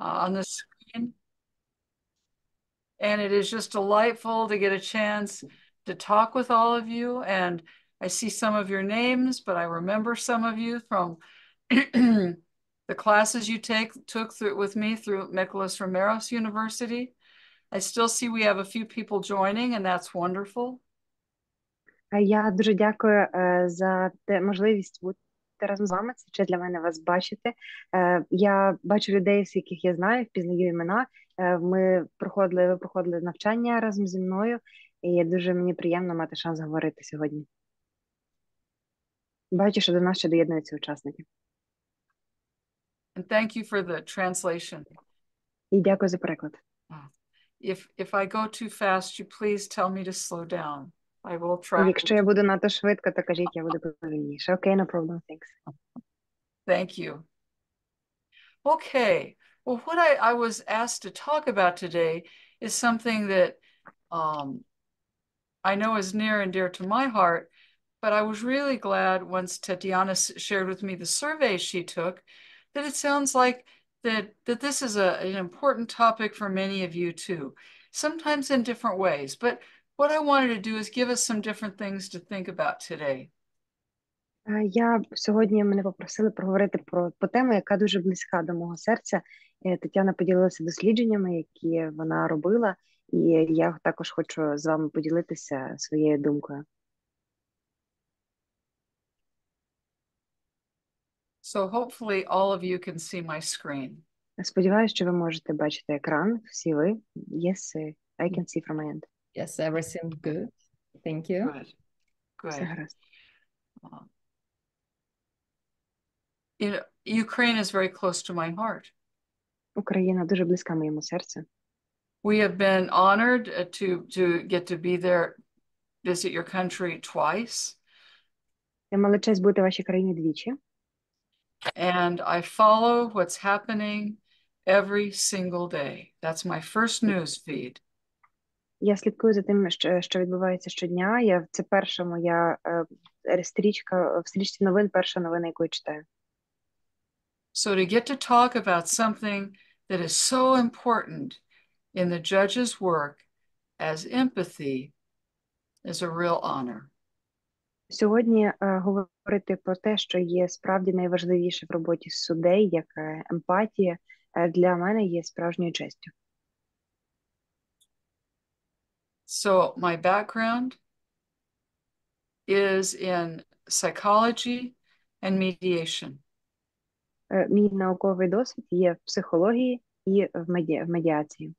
on the screen. And it is just delightful to get a chance to talk with all of you. And I see some of your names, but I remember some of you from the classes you took with me through Nicholas Romero's University. I still see we have a few people joining, and that's wonderful. Я дуже дякую за можливість бути разом з вами. Це честь для мене вас бачити. Я бачу людей, з яких я знаю, впізнаю імена. Ви проходили навчання разом зі мною, і дуже мені приємно мати шанс говорити сьогодні. Бачу, що до нас ще доєднуються учасники. And thank you for the translation. І дякую за переклад. If I go too fast, you please tell me to slow down. I will try. Якщо я буду надто швидко, то кажіть, я буду повільніше. Okay, no problem, thanks. Thank you. Okay, well, what I was asked to talk about today is something that I know is near and dear to my heart, but I was really glad once Tatiana shared with me the survey she took, that it sounds like that this is an important topic for many of you too, sometimes in different ways. But what I wanted to do is give us some different things to think about today. Сьогодні мене попросили проговорити по тему, яка дуже близька до мого серця. Тетяна поділилася дослідженнями, які вона робила, і я також хочу з вами поділитися своєю думкою. So hopefully all of you can see my screen. Сподіваюся, що ви можете бачити екран, всі ви. Yes, I can see from my end. Yes, everything good. Thank you. Good. Good. Все гаразд. Ukraine is very close to my heart. Україна дуже близька моєму серцю. We have been honored to get to be there, visit your country twice. Я мала честь бути в вашій країні двічі. And I follow what's happening every single day. That's my first news feed. Я слідкую за тим, що відбувається щодня. Це перша моя стрічка, в стрічці новин, перша новина, яку я читаю. So to get to talk about something that is so important in the judge's work as empathy is a real honor. Сьогодні говорити про те, що є справді найважливіше в роботі суддей, як емпатія, для мене є справжньою честю. So my background is in psychology and mediation. Мій науковий досвід є в психології і в медіації.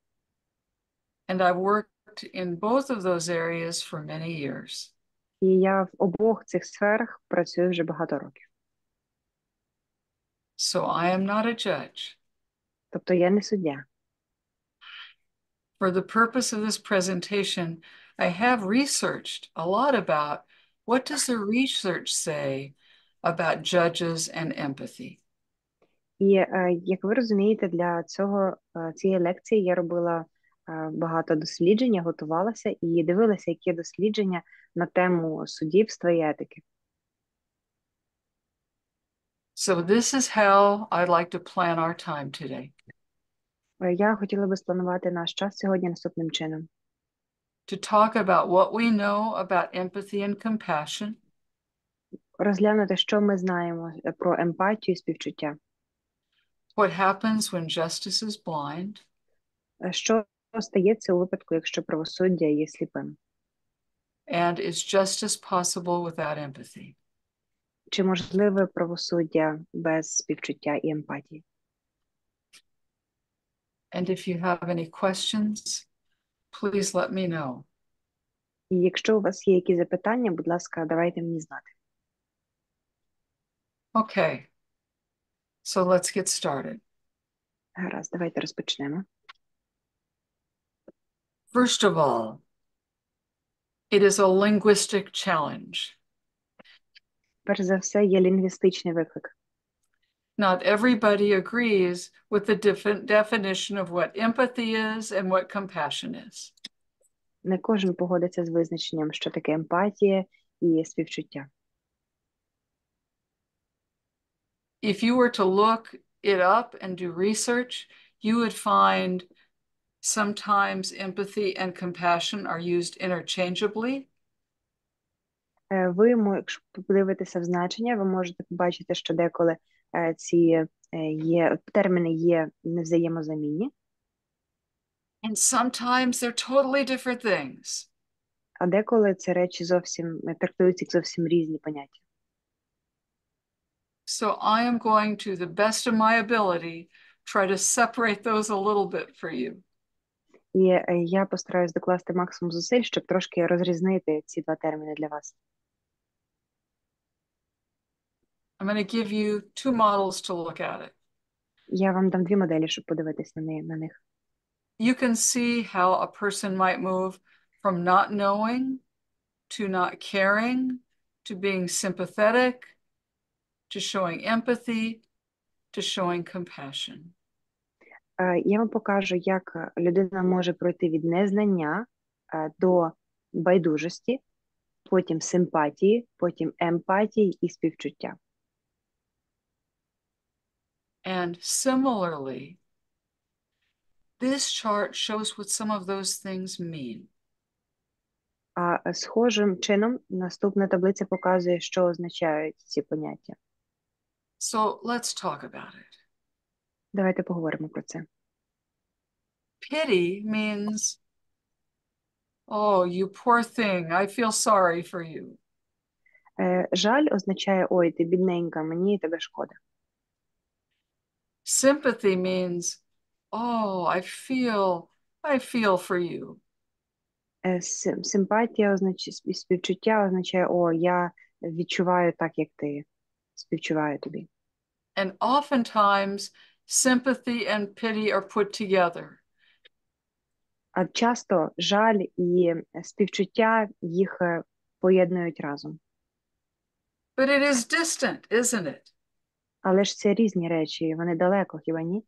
And I've worked in both of those areas for many years. І я в обох цих сферах працюю вже багато років. So I am not a judge. Тобто я не суддя. For the purpose of this presentation, I have researched a lot about what does the research say about judges and empathy. І, як ви розумієте, для цієї лекції я робила багато досліджень, я готувалася і дивилася, які дослідження на тему суддівства і етики. So this is how I'd like to plan our time today. Я хотіла би спланувати наш час сьогодні наступним чином. To talk about what we know about empathy and compassion. Розглянути, що ми знаємо про емпатію і співчуття. What happens when justice is blind? Що стається у випадку, якщо правосуддя є сліпим? And is justice possible without empathy? Чи можливе правосуддя без співчуття і емпатії? And if you have any questions, please let me know. І якщо у вас є якісь запитання, будь ласка, давайте мені знати. Okay. So let's get started. Гаразд, давайте розпочнемо. First of all, it is a linguistic challenge. Перш за все, є лінгвістичний виклик. Not everybody agrees with the definition of what empathy is and what compassion is. Не кожен погодиться з визначенням, що таке емпатія і співчуття. If you were to look it up and do research, you would find sometimes empathy and compassion are used interchangeably. Ви, якщо подивитися в значення, ви можете побачити, що деколи ці терміни є невзаємозамінні. And sometimes they're totally different things. А деколи ці речі зовсім трактуються як зовсім різні поняття. So I am going to the best of my ability try to separate those a little bit for you. І я постараюсь докласти максимум зусиль, щоб трошки розрізнити ці два терміни для вас. I'm going to give you two models to look at it. Я вам дам дві моделі, щоб подивитись на них. You can see how a person might move from not knowing to not caring to being sympathetic to showing empathy to showing compassion. Я вам покажу, як людина може пройти від незнання до байдужості, потім симпатії, потім емпатії і співчуття. And similarly, this chart shows what some of those things mean. А схожим чином наступна таблиця показує, що означають ці поняття. So let's talk about it. Давайте поговоримо про це. Pity means, oh, you poor thing, I feel sorry for you. Жаль означає, ой, ти бідненька, мені тебе шкода. Sympathy means, oh, I feel for you. Симпатія означає, співчуття означає, о, я відчуваю так, як ти, співчуваю тобі. And oftentimes, sympathy and pity are put together. А часто жаль і співчуття їх поєднують разом. But it is distant, isn't it? Але ж це різні речі, вони далеко, хіба ні?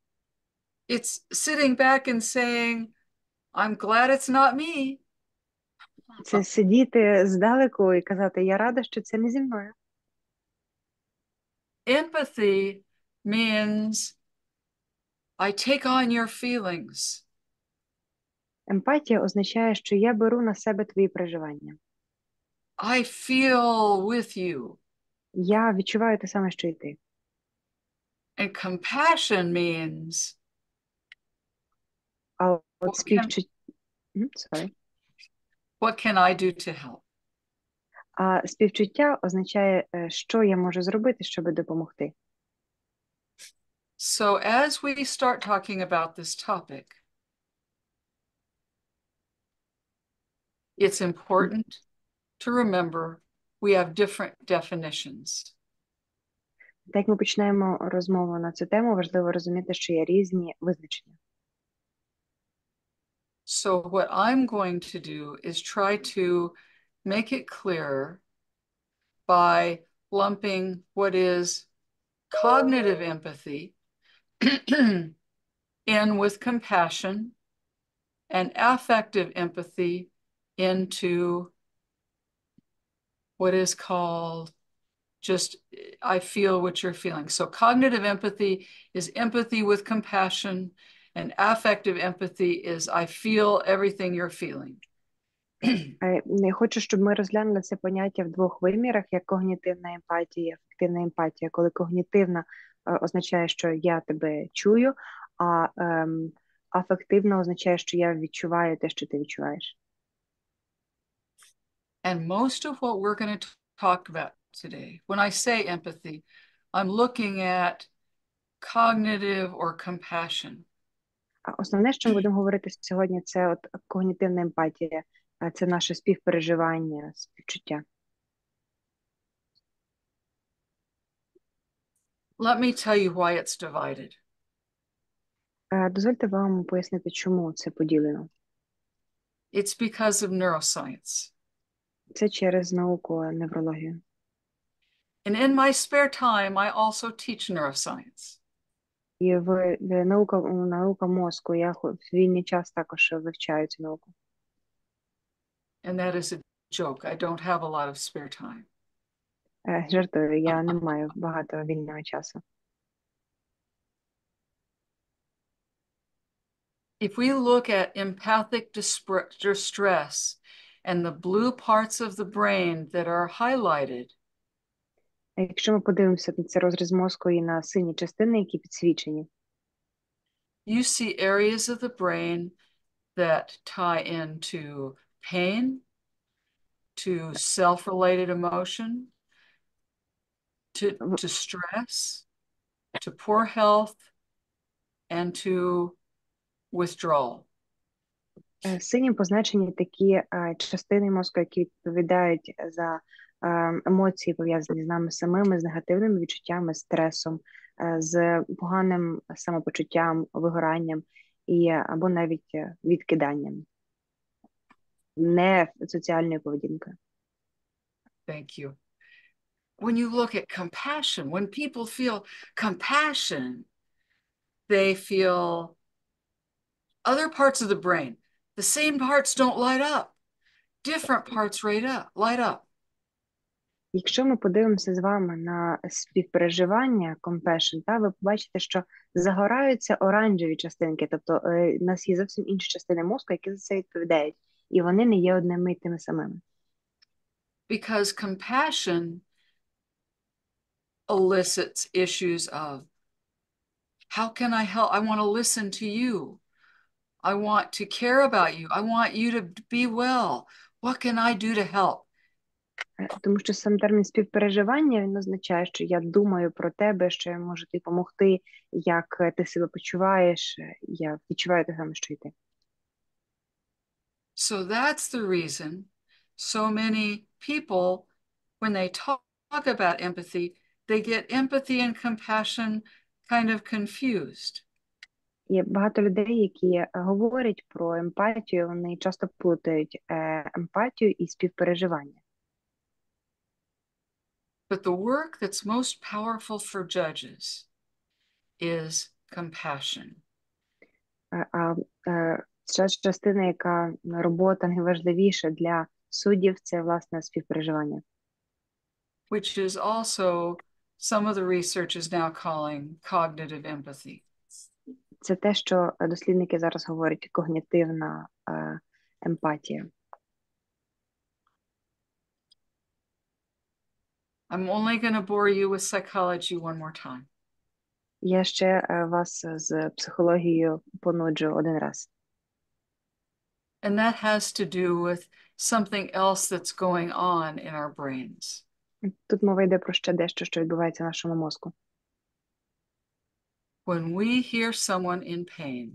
It's sitting back and saying, I'm glad it's not me. Це сидіти здалеку і казати, я рада, що це не зі мною. Empathy means I take on your feelings. Емпатія означає, що я беру на себе твої переживання. I feel with you. Я відчуваю те саме, що і ти. And compassion means А от співчуття... What can I do to help? А співчуття означає, що я можу зробити, щоб допомогти. So as we start talking about this topic, it's important to remember we have different definitions. Так як ми починаємо розмову на цю тему, важливо розуміти, що є різні визначення. So what I'm going to do is try to make it clearer by lumping what is cognitive empathy in with compassion and affective empathy into what is called just I feel what you're feeling. So cognitive empathy is empathy with compassion, and affective empathy is I feel everything you're feeling. Я хочу, щоб ми розглянули це поняття в двох вимірах, як когнітивна емпатія і афективна емпатія. Коли когнітивна означає, що я тебе чую, а афективна означає, що я відчуваю те, що ти відчуваєш. And most of what we're going to talk about today, when I say empathy, I'm looking at cognitive or compassion. Основне, що ми будемо говорити сьогодні, це от когнітивна емпатія, це наше співпереживання, співчуття. Let me tell you why it's divided. Дозвольте вам пояснити, чому це поділено. It's because of neuroscience. Це через науку неврологію. And in my spare time, I also teach neuroscience. І наука мозку, я в вільний час також вивчаю цю науку. And that is a joke. I don't have a lot of spare time. Жартую, я не маю багато вільного часу. if we look at empathic distress and the blue parts of the brain that are highlighted, Якщо ми подивимося на цей розріз мозку і на сині частини, які підсвічені, you see areas of the brain that tie into pain, to self-related emotion, to stress, to poor health, and to withdrawal. Синім позначені такі частини мозку, які відповідають за емоції, пов'язані з нами самими, з негативними відчуттями, стресом, з поганим самопочуттям, вигоранням або навіть відкиданням, не соціальною поведінкою. Thank you. When you look at compassion, when people feel compassion, they feel other parts of the brain. The same parts don't light up. Different parts light up. Якщо ми подивимося з вами на співпереживання, compassion, ви побачите, що загораються оранжеві частинки, тобто у нас є зовсім інші частини мозку, які за це відповідають, і вони не є одними і тими самими. Because compassion elicits issues of, how can I help? I want to listen to you. I want to care about you. I want you to be well. What can I do to help? Тому що сам термін співпереживання, він означає, що я думаю про тебе, що я можу тобі допомогти, як ти себе почуваєш, я відчуваю те саме, що й ти. So that's the reason so many people, when they talk about empathy, they get empathy and compassion kind of confused. Є багато людей, які говорять про емпатію, вони часто плутають емпатію і співпереживання. But the work that's most powerful for judges is compassion. Частина, яка робота найважливіша для суддів, це, власне, співпереживання. Which is also some of the research is now calling cognitive empathy. Це те, що дослідники зараз говорять когнітивна емпатія. I'm only going to bore you with psychology one more time. Я ще вас з психологією понуджу один раз. And that has to do with something else that's going on in our brains. Тут мова йде про ще дещо, що відбувається в нашому мозку. When we hear someone in pain,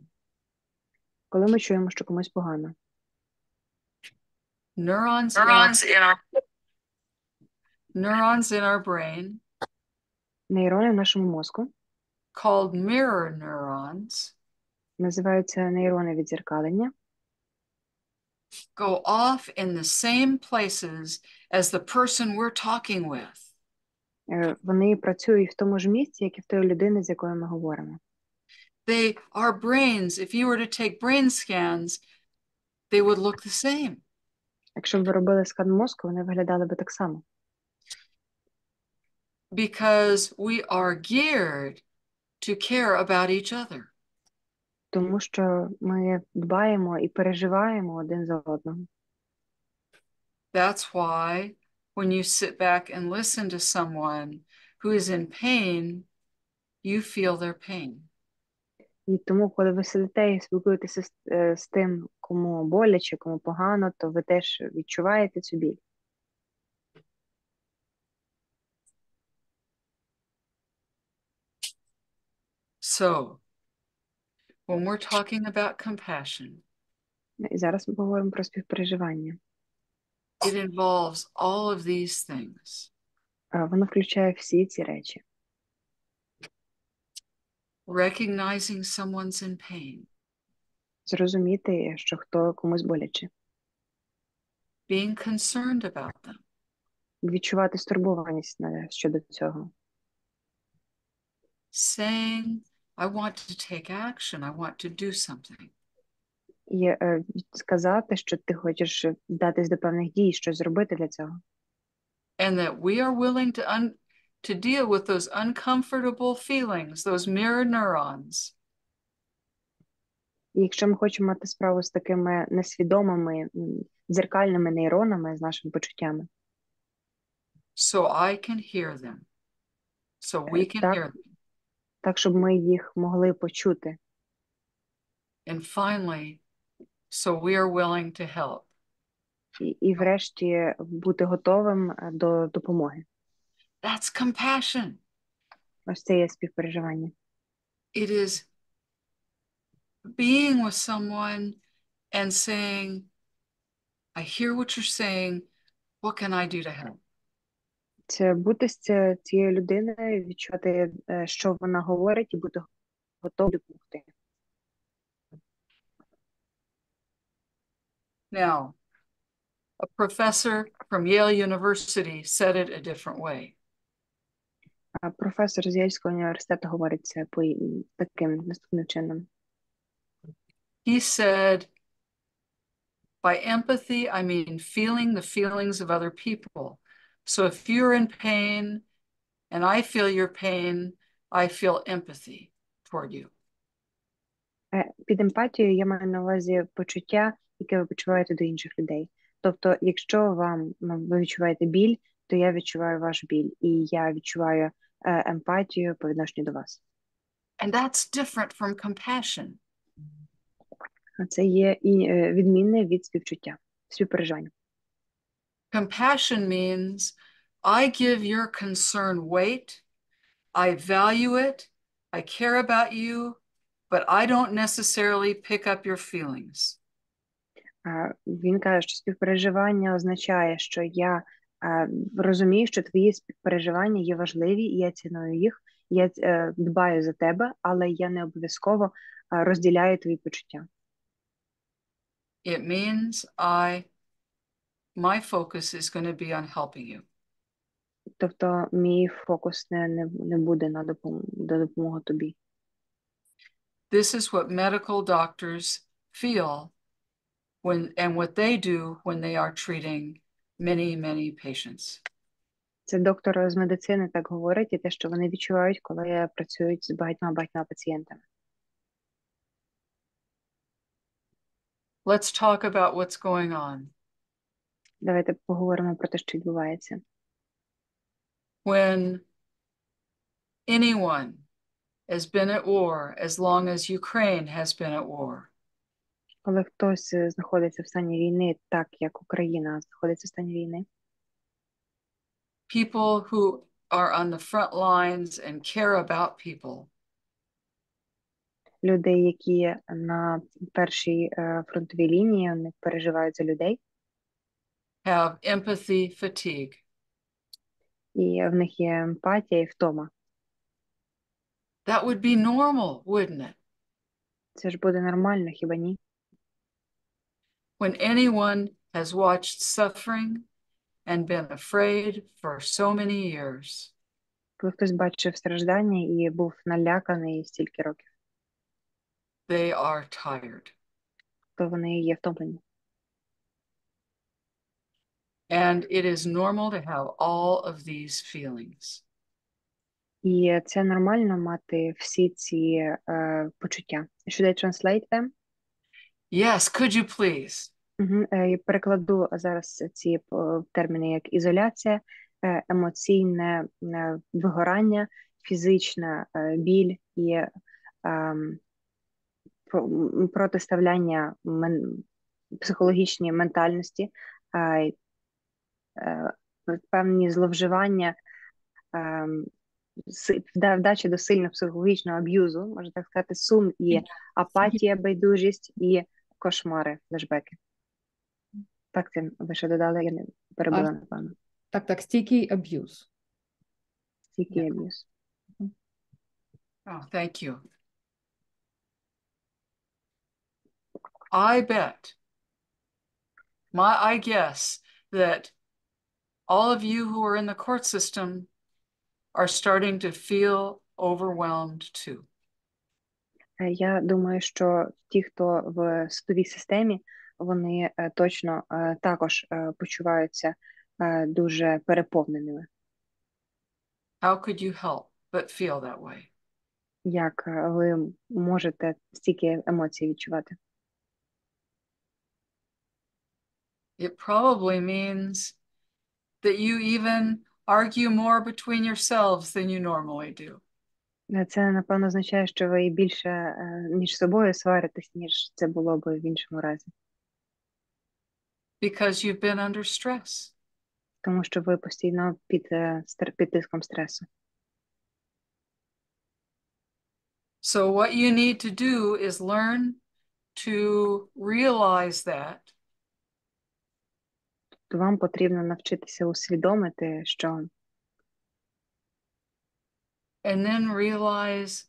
Коли ми чуємо, що комусь погано, neurons in our brain, нейрони в нашому мозку, called mirror neurons, називаються нейрони віддзеркалення, go off in the same places as the person we're talking with. Вони працюють в тому ж місці, як і в тої людини, з якою ми говоримо. Our brains, if you were to take brain scans, they would look the same. Якщо б ви робили скан мозку, вони виглядали би так само. Because we are geared to care about each other. Тому що ми дбаємо і переживаємо один за одного. That's why when you sit back and listen to someone who is in pain, you feel their pain. І тому, коли ви сидите і спілкуєтеся з тим, кому боляче, кому погано, то ви теж відчуваєте цю біль. So, when we're talking about compassion, І зараз ми поговоримо про співпереживання. it involves all of these things. Воно включає всі ці речі. Recognizing someone's in pain. Зрозуміти, що комусь боляче. Being concerned about them. Відчувати стурбованість щодо цього. Saying, I want to take action, I want to do something. І сказати, що ти хочеш вдатись до певних дій, щось зробити для цього. And that we are willing to deal with those uncomfortable feelings, those mirror neurons. І якщо ми хочемо мати справу з такими несвідомими, дзеркальними нейронами, з нашими почуттями, so I can hear them, so we can так, hear them. так, щоб ми їх могли почути. And finally, so we are willing to help. І врешті бути готовим до допомоги. That's compassion. Ось це є співпереживання. It is being with someone and saying, I hear what you're saying, what can I do to help? Це бути з цією людиною, відчувати, що вона говорить, і бути готовим допомогти. Now, a professor from Yale University said it a different way. Професор з Єльського університету говорить це таким наступним чином. He said, by empathy, I mean feeling the feelings of other people. So if you're in pain and I feel your pain, I feel empathy toward you. Під емпатією я маю на увазі почуття, яке ви почуваєте до інших людей. Тобто, якщо ви відчуваєте біль, то я відчуваю ваш біль, і я відчуваю емпатію по відношенню до вас. And that's different from compassion. Це є і відмінне від співчуття, співпереживання. Compassion means I give your concern weight, I value it, I care about you, but I don't necessarily pick up your feelings. Він каже, що співпереживання означає, що я розумію, що твої співпереживання є важливі, і я ціную їх, я дбаю за тебе, але я не обов'язково розділяю твої почуття. It means my focus is going to be on helping you. Тобто мій фокус не буде на допомогу тобі. This is what medical doctors feel and what they do when they are treating many patients. Це доктор з медицини так говорить, і те, що вони відчувають, коли працюють з багатьма пацієнтами. Let's talk about what's going on. Давайте поговоримо про те, що відбувається. When anyone has been at war as long as Ukraine has been at war. Коли хтось знаходиться в стані війни, так як Україна знаходиться в стані війни. People who are on the front lines and care about people. Люди, які на першій фронтовій лінії, вони переживають за людей. Have empathy fatigue. І в них є емпатія і втома. That would be normal, wouldn't it? Це ж буде нормально, хіба ні? When anyone has watched suffering and been afraid for so many years. Коли хтось бачив страждання і був наляканий стільки років. They are tired. То вони є втомлені. And it is normal to have all of these feelings. І це нормально мати всі ці почуття. Should I translate them? Yes, could you please? Я перекладу зараз ці терміни як ізоляція, емоційне вигорання, фізична біль і протиставляння психологічній ментальності, певні зловживання, вдача до сильного психологічного аб'юзу, можна так сказати, сум і апатія, байдужість і кошмари, флешбеки. Так, це ви ще додали, я не перебула, напевно. Так, стійкий аб'юз. Стійкий аб'юз. Oh, thank you. I guess that all of you who are in the court system are starting to feel overwhelmed too. Я думаю, що ті, хто в судовій системі, вони точно також почуваються дуже переповненими. How could you help but feel that way? Як ви можете стільки емоцій відчувати? It probably means that you even argue more between yourselves than you normally do. Це, напевно, означає, що ви більше між собою сваритесь, ніж це було б в іншому разі. Because you've been under stress. Тому що ви постійно під тиском стресу. So what you need to do is learn to realize that. То вам потрібно навчитися усвідомити, що And then realize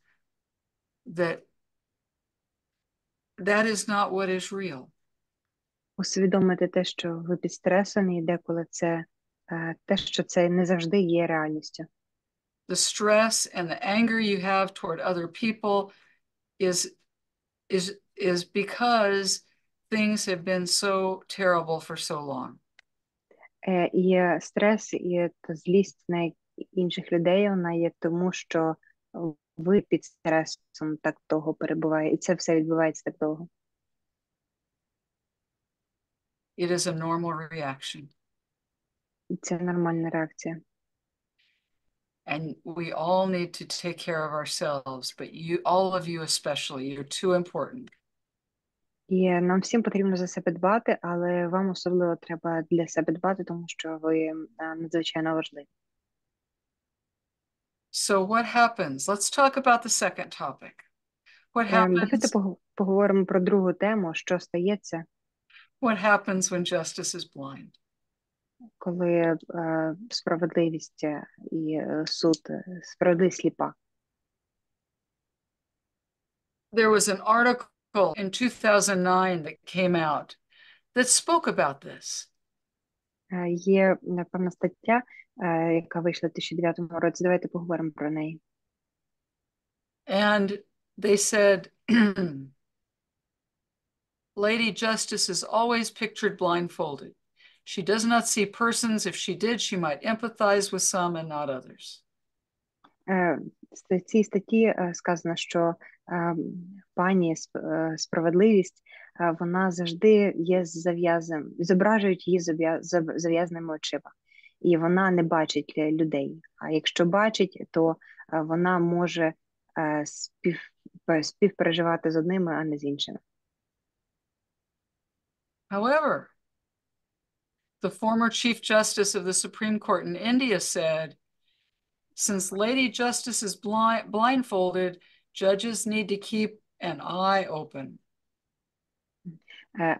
that that is not what is real. усвідомити те, що ви під стресом, і деколи це те, що це не завжди є реальністю. The stress and the anger you have toward other people is because things have been so terrible for so long. І стрес, і та злість на інших людей, вона є тому, що ви під стресом так довго перебуваєте, і це все відбувається так довго. It is a normal reaction. І це нормальна реакція. And we all need to take care of ourselves, but all of you especially, you're too important. І нам всім потрібно за себе дбати, але вам особливо треба для себе дбати, тому що ви надзвичайно важливі. So what happens? Let's talk about the second topic. What Давайте happens? поговоримо про другу тему, що стається, What happens when justice is blind? коли справедливість і суд, справедливість сліпа. There was an article in 2009 that came out that spoke about this. Є, напевно, стаття, яка вийшла в 2009 році. Давайте поговоримо про неї. And they said, Lady Justice is always pictured blindfolded. She does not see persons. If she did, she might empathize with some and not others. В цій статті сказано, що пані справедливість, вона завжди є зав'язаним, зображують її зав'язаними очима. І вона не бачить людей. А якщо бачить, то вона може співпереживати з одними, а не з іншими. However, the former Chief Justice of the Supreme Court in India said, since Lady Justice is blindfolded, judges need to keep an eye open.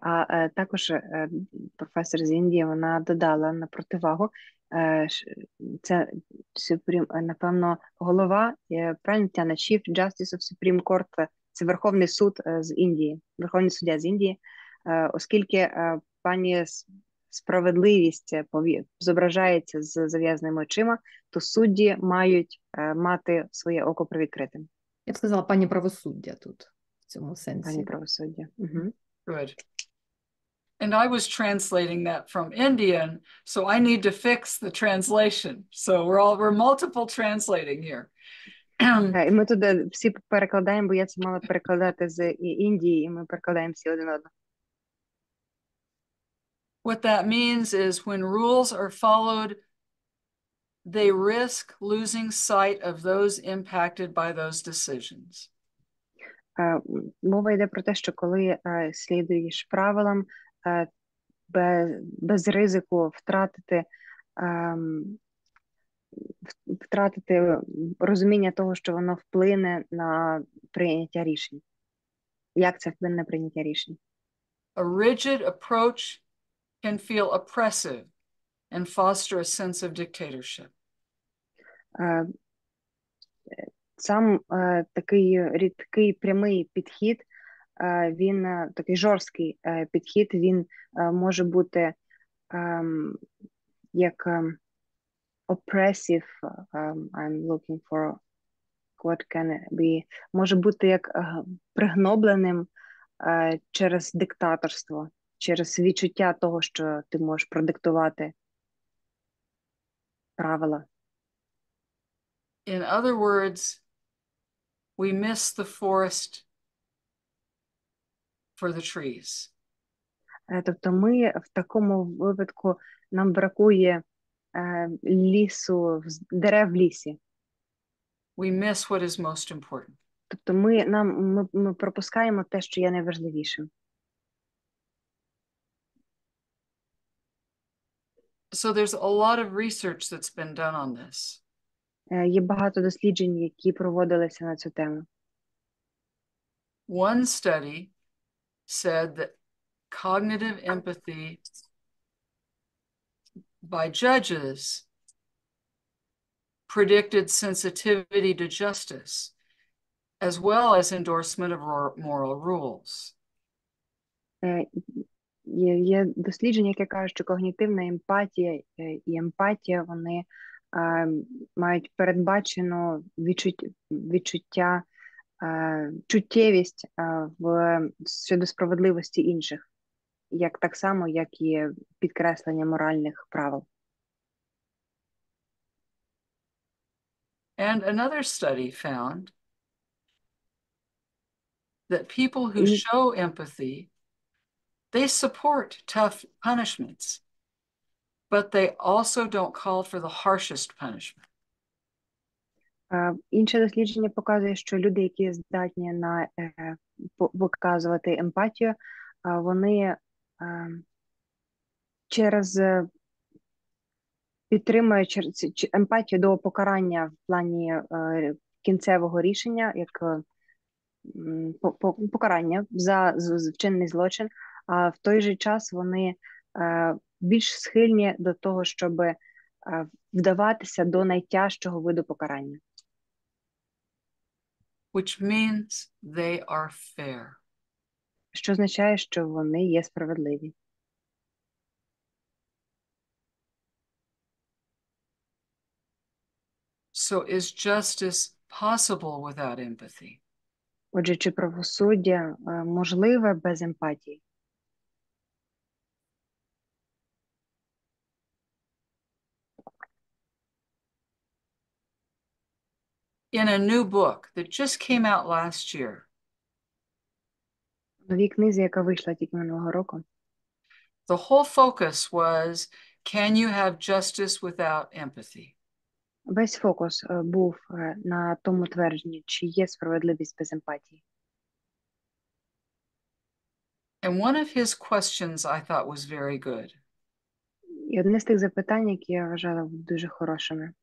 А також професор з Індії, вона додала на противагу, це, напевно, голова, правильно, Тяна, Chief Justice of Supreme Court, це Верховний суд з Індії, Верховний суддя з Індії, оскільки пані справедливість зображається з зав'язаними очима, то судді мають мати своє око привідкритим. Я б сказала пані правосуддя тут, в цьому сенсі. Пані правосуддя. Угу. Good. And I was translating that from Indian, so I need to fix the translation. So we're multiple translating here. І ми тут всі перекладаємо, бо я це мала перекладати з Індії, і ми перекладаємо всі один одного. What that means is when rules are followed, they risk losing sight of those impacted by those decisions. Мова йде про те, що коли слідуєш правилам, без ризику втратити розуміння того, що воно вплине на прийняття рішень. Як це вплине на прийняття рішень? A rigid approach can feel oppressive and foster a sense of dictatorship. Сам такий рідкий прямий підхід, він такий жорсткий підхід, він може бути як oppressive, I'm looking for what can it be, може бути як пригнобленим через диктаторство, через відчуття того, що ти можеш продиктувати правила. In other words, we miss the forest for the trees. Тобто ми в такому випадку нам бракує лісу, дерев в лісі. We miss what is most important. Тобто ми пропускаємо те, що є найважливішим. So there's a lot of research that's been done on this. Є багато досліджень, які проводилися на цю тему. One study said that cognitive empathy by judges predicted sensitivity to justice, as well as endorsement of moral rules. Є дослідження, яке каже, що когнітивна емпатія і емпатія, вони мають передбачену відчуття, чуттєвість щодо справедливості інших, так само, як і підкреслення моральних правил. And another study found that people who show empathy, they support tough punishments, but they also don't call for the harshest punishment. Інше дослідження показує, що люди, які здатні на виказувати емпатію, вони підтримують емпатію до покарання в плані кінцевого рішення, як покарання за вчинений злочин, а в той же час вони більш схильні до того, щоб вдаватися до найтяжчого виду покарання. Which means they are fair. Що означає, що вони є справедливі. So is justice possible without empathy? Отже, чи правосуддя можливе без емпатії? In a new book that just came out last year, В новій книзі, яка вийшла тільки минулого року, the whole focus was, can you have justice without empathy? весь фокус був на тому твердженні, чи є справедливість без емпатії. And one of his questions I thought was very good. І одне з тих запитань, які я вважала дуже хорошими.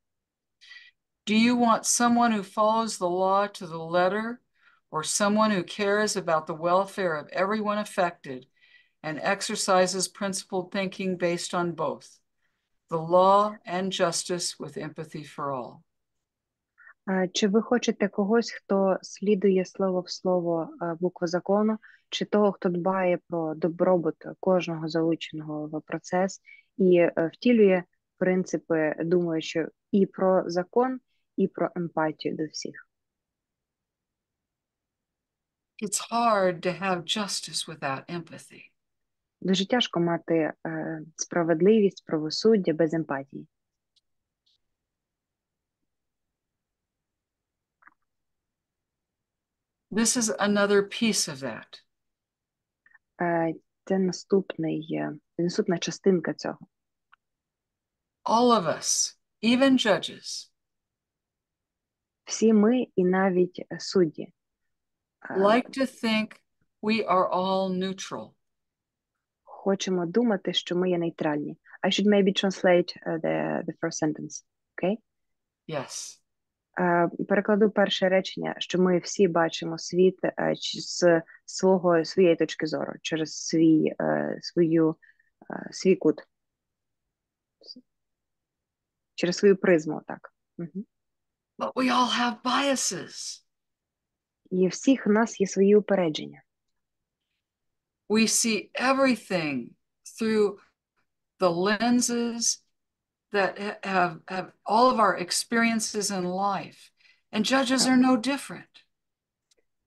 Do you want someone who follows the law to the letter, or someone who cares about the welfare of everyone affected and exercises principled thinking based on both, the law and justice with empathy for all? Чи ви хочете когось, хто слідує слово в слово букву закону, чи того, хто дбає про добробут кожного залученого в процес і втілює принципи, думаючи і про закон, і про емпатію до всіх? It's hard to have justice without empathy. Дуже тяжко мати справедливість, правосуддя без емпатії. This is another piece of that. Це наступна частинка цього. All of us, even judges, Всі ми і навіть судді like to think we are all neutral. Хочемо думати, що ми є нейтральні. I should maybe translate the first sentence, okay? Yes. Перекладу перше речення, що ми всі бачимо світ з своєї точки зору, через свій кут. Через свою призму, так. But we all have biases. І всіх у нас є свої упередження. We see everything through the lenses that have all of our experiences in life. And judges are no different.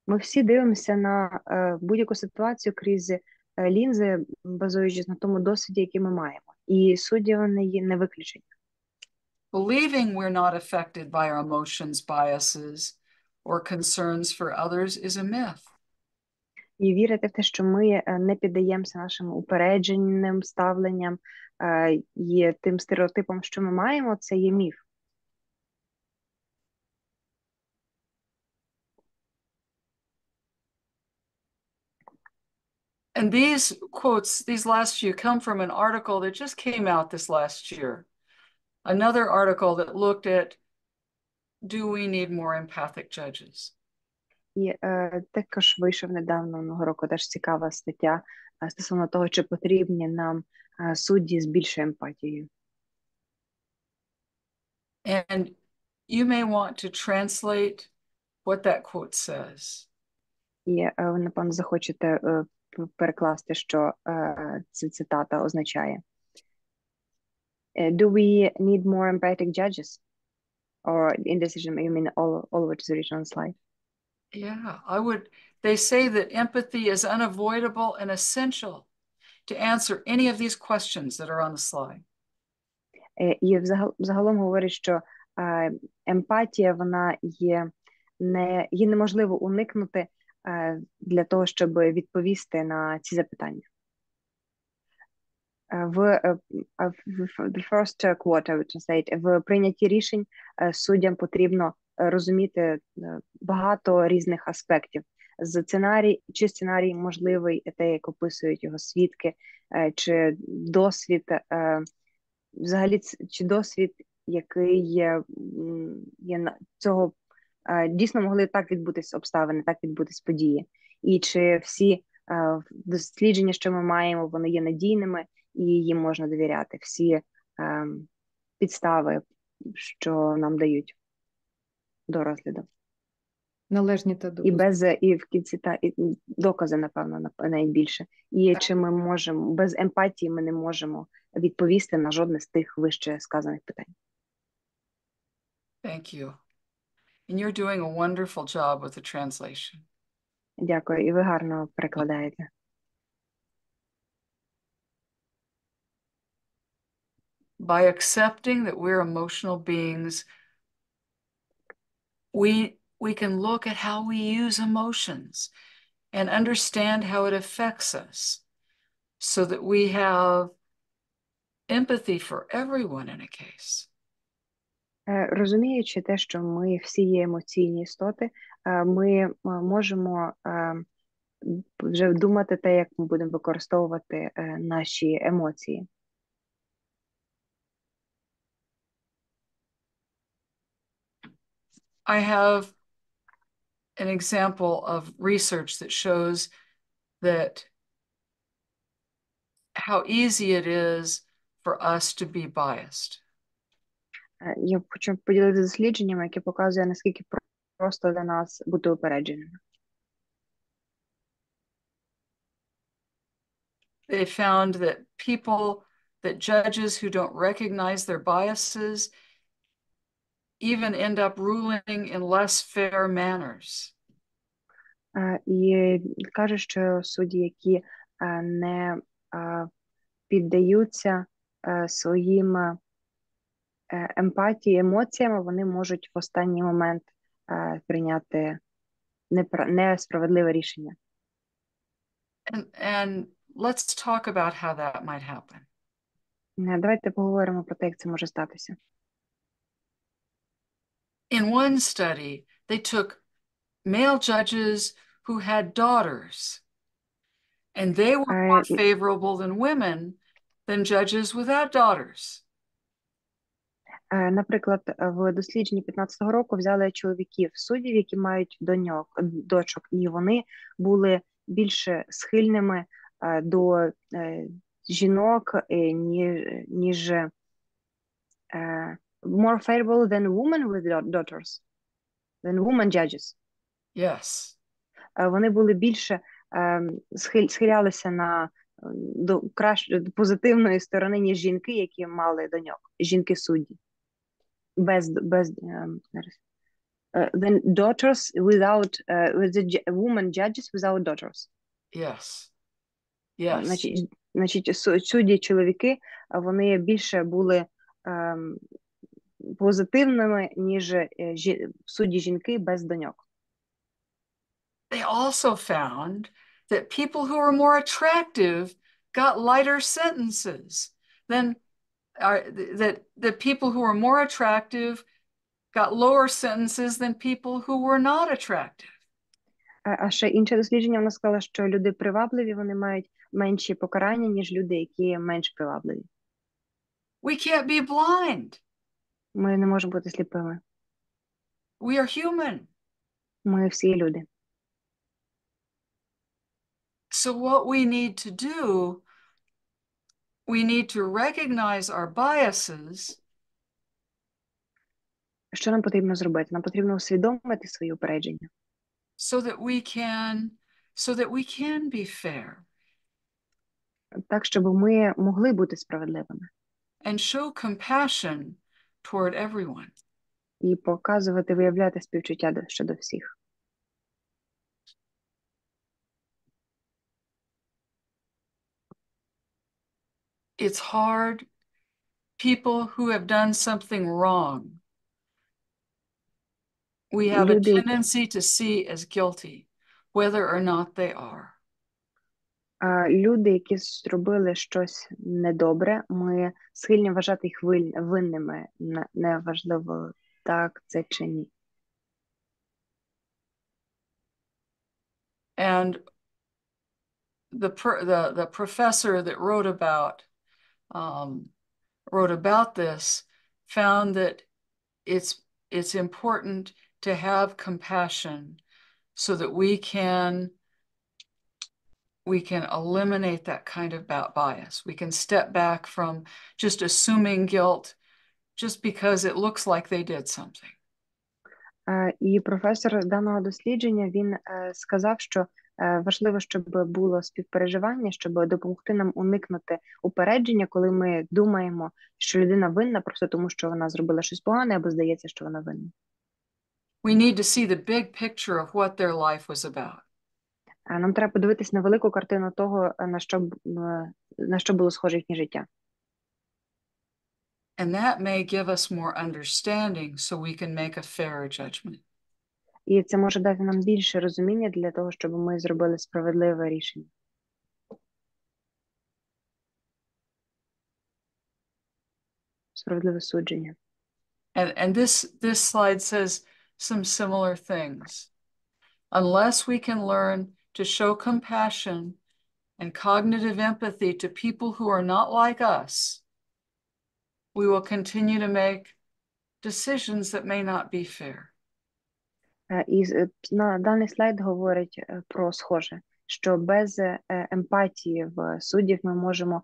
Ми всі дивимося на будь-яку ситуацію крізь лінзи, базуючись на тому досвіді, який ми маємо. І судді, вони є не виключення. Believing we're not affected by our emotions, biases, or concerns for others is a myth. І вірити в те, що ми не піддаємося нашим упередженим ставленням і тим стереотипам, що ми маємо, це є міф. And these quotes, these last few, come from an article that just came out this last year. Another article that looked at, do we need more empathic judges? І також вийшов недавно, одного року, теж цікава стаття стосовно того, чи потрібні нам судді з більшою емпатією. And you may want to translate what that quote says. І ви, напевно, захочете перекласти, що ця цитата означає. Do we need more empathic judges? Or in decision, you mean all of it is written on slide? Yeah, I would. They say that empathy is unavoidable and essential to answer any of these questions that are on the slide. І загалом говорить, що емпатія, вона її неможливо уникнути для того, щоб відповісти на ці запитання. The first quote I would translate. В прийнятті рішень суддям потрібно розуміти багато різних аспектів. Чи сценарій можливий, те, як описують його свідки, чи досвід, взагалі, чи досвід, який є цього, дійсно могли так відбутись обставини, так відбутись події. І чи всі дослідження, що ми маємо, вони є надійними, і їм можна довіряти. Всі підстави, що нам дають до розгляду. Належні та докази. І в кінці докази, напевно, найбільше. І чи ми можемо, без емпатії ми не можемо відповісти на жодне з тих вище сказаних питань. Thank you. And you're doing a wonderful job with the translation. Дякую, і ви гарно перекладаєте. By accepting that we're emotional beings, we can look at how we use emotions and understand how it affects us so that we have empathy for everyone in a case. Розуміючи те, що ми всі є емоційні істоти, ми можемо вже думати те, як ми будемо використовувати наші емоції. I have an example of research that shows that how easy it is for us to be biased. Я хочу поділитися дослідженнями, які показує, наскільки просто для нас бути упередженими. They found that judges who don't recognize their biases even end up ruling in less fair manners. І каже, що судді, які не піддаються своїм емпатії, емоціями, вони можуть в останній момент прийняти несправедливе рішення. And let's talk about how that might happen. Давайте поговоримо про те, як це може статися. In one study, they took male judges who had daughters, and they were more favorable than judges without daughters. Наприклад, в дослідженні 15-го року взяли чоловіків суддів, які мають дочок, і вони були більше схильними до жінок, ніж more favorable than women with daughters, than women judges. Yes. Вони були більше схилялися до позитивної сторони, ніж жінки, які мали доньок, жінки-судді. Then daughters without with the women judges without daughters. Yes. Yes. Значить, судді-чоловіки, вони більше були позитивними, ніж судді-жінки без доньок. they also found that people who were more attractive got lighter sentences than that people who were more attractive got lower sentences than people who were not attractive. А ще інше дослідження, воно сказало, що люди привабливі, вони мають менші покарання, ніж люди, які менш привабливі. We can't be blind. Ми не можемо бути сліпими. We are human. Ми всі люди. So what we need to do, we need to recognize our biases. Що нам потрібно зробити? Нам потрібно усвідомити свої упередження. So that we can be fair. Так, щоб ми могли бути справедливими. And show compassion toward everyone. І показувати, виявляти співчуття щодо всіх. It's hard. People who have done something wrong, we have a tendency to see as guilty, whether or not they are. Люди, які зробили щось недобре, ми схильні вважати їх винними, неважливо, так це чи ні. And the professor that wrote about this found that it's important to have compassion so that we can eliminate that kind of bias. We can step back from just assuming guilt just because it looks like they did something. І професор даного дослідження, він сказав, що важливо, щоб було співпереживання, щоб допомогти нам уникнути упередження, коли ми думаємо, що людина винна просто тому, що вона зробила щось погане, або здається, що вона винна. We need to see the big picture of what their life was about. Нам треба подивитись на велику картину того, на що було схоже їхнє життя. And that may give us more understanding so we can make a fairer judgment. І це може дати нам більше розуміння для того, щоб ми зробили справедливе рішення. Справедливе судження. And this slide says some similar things. Unless we can learn to show compassion and cognitive empathy to people who are not like us, we will continue to make decisions that may not be fair. І даний слайд говорить про схоже, що без емпатії в суддів ми можемо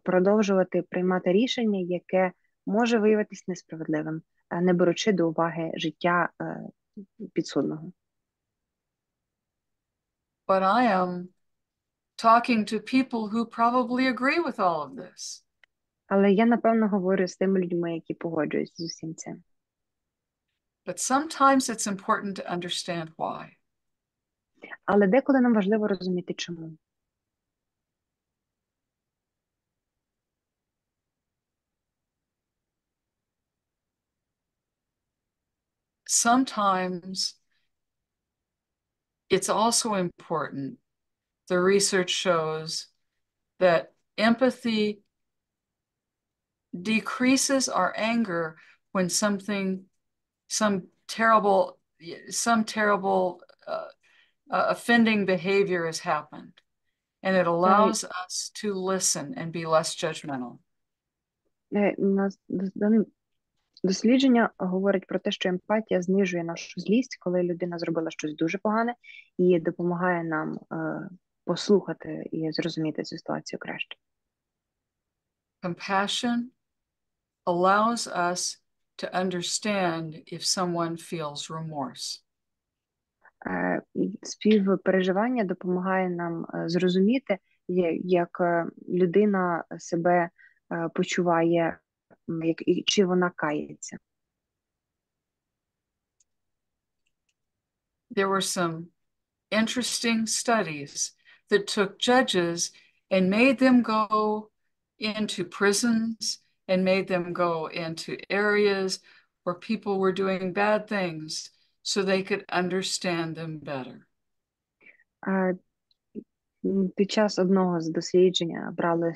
продовжувати приймати рішення, яке може виявитись несправедливим, не беручи до уваги життя підсудного. But I am talking to people who probably agree with all of this. Але я, напевно, говорю з тими людьми, які погоджуються з усім цим. But sometimes it's important to understand why. Але деколи нам важливо розуміти, чому. Sometimes it's also important, the research shows, that empathy decreases our anger when some terrible offending behavior has happened, and it allows us to listen and be less judgmental. Дослідження говорить про те, що емпатія знижує нашу злість, коли людина зробила щось дуже погане, і допомагає нам послухати і зрозуміти цю ситуацію краще. Compassion allows us to understand if someone feels remorse. Співпереживання допомагає нам зрозуміти, як людина себе почуває, чи вона кається. There were some interesting studies that took judges and made them go into prisons and made them go into areas where people were doing bad things so they could understand them better. Під час одного з досліджень брали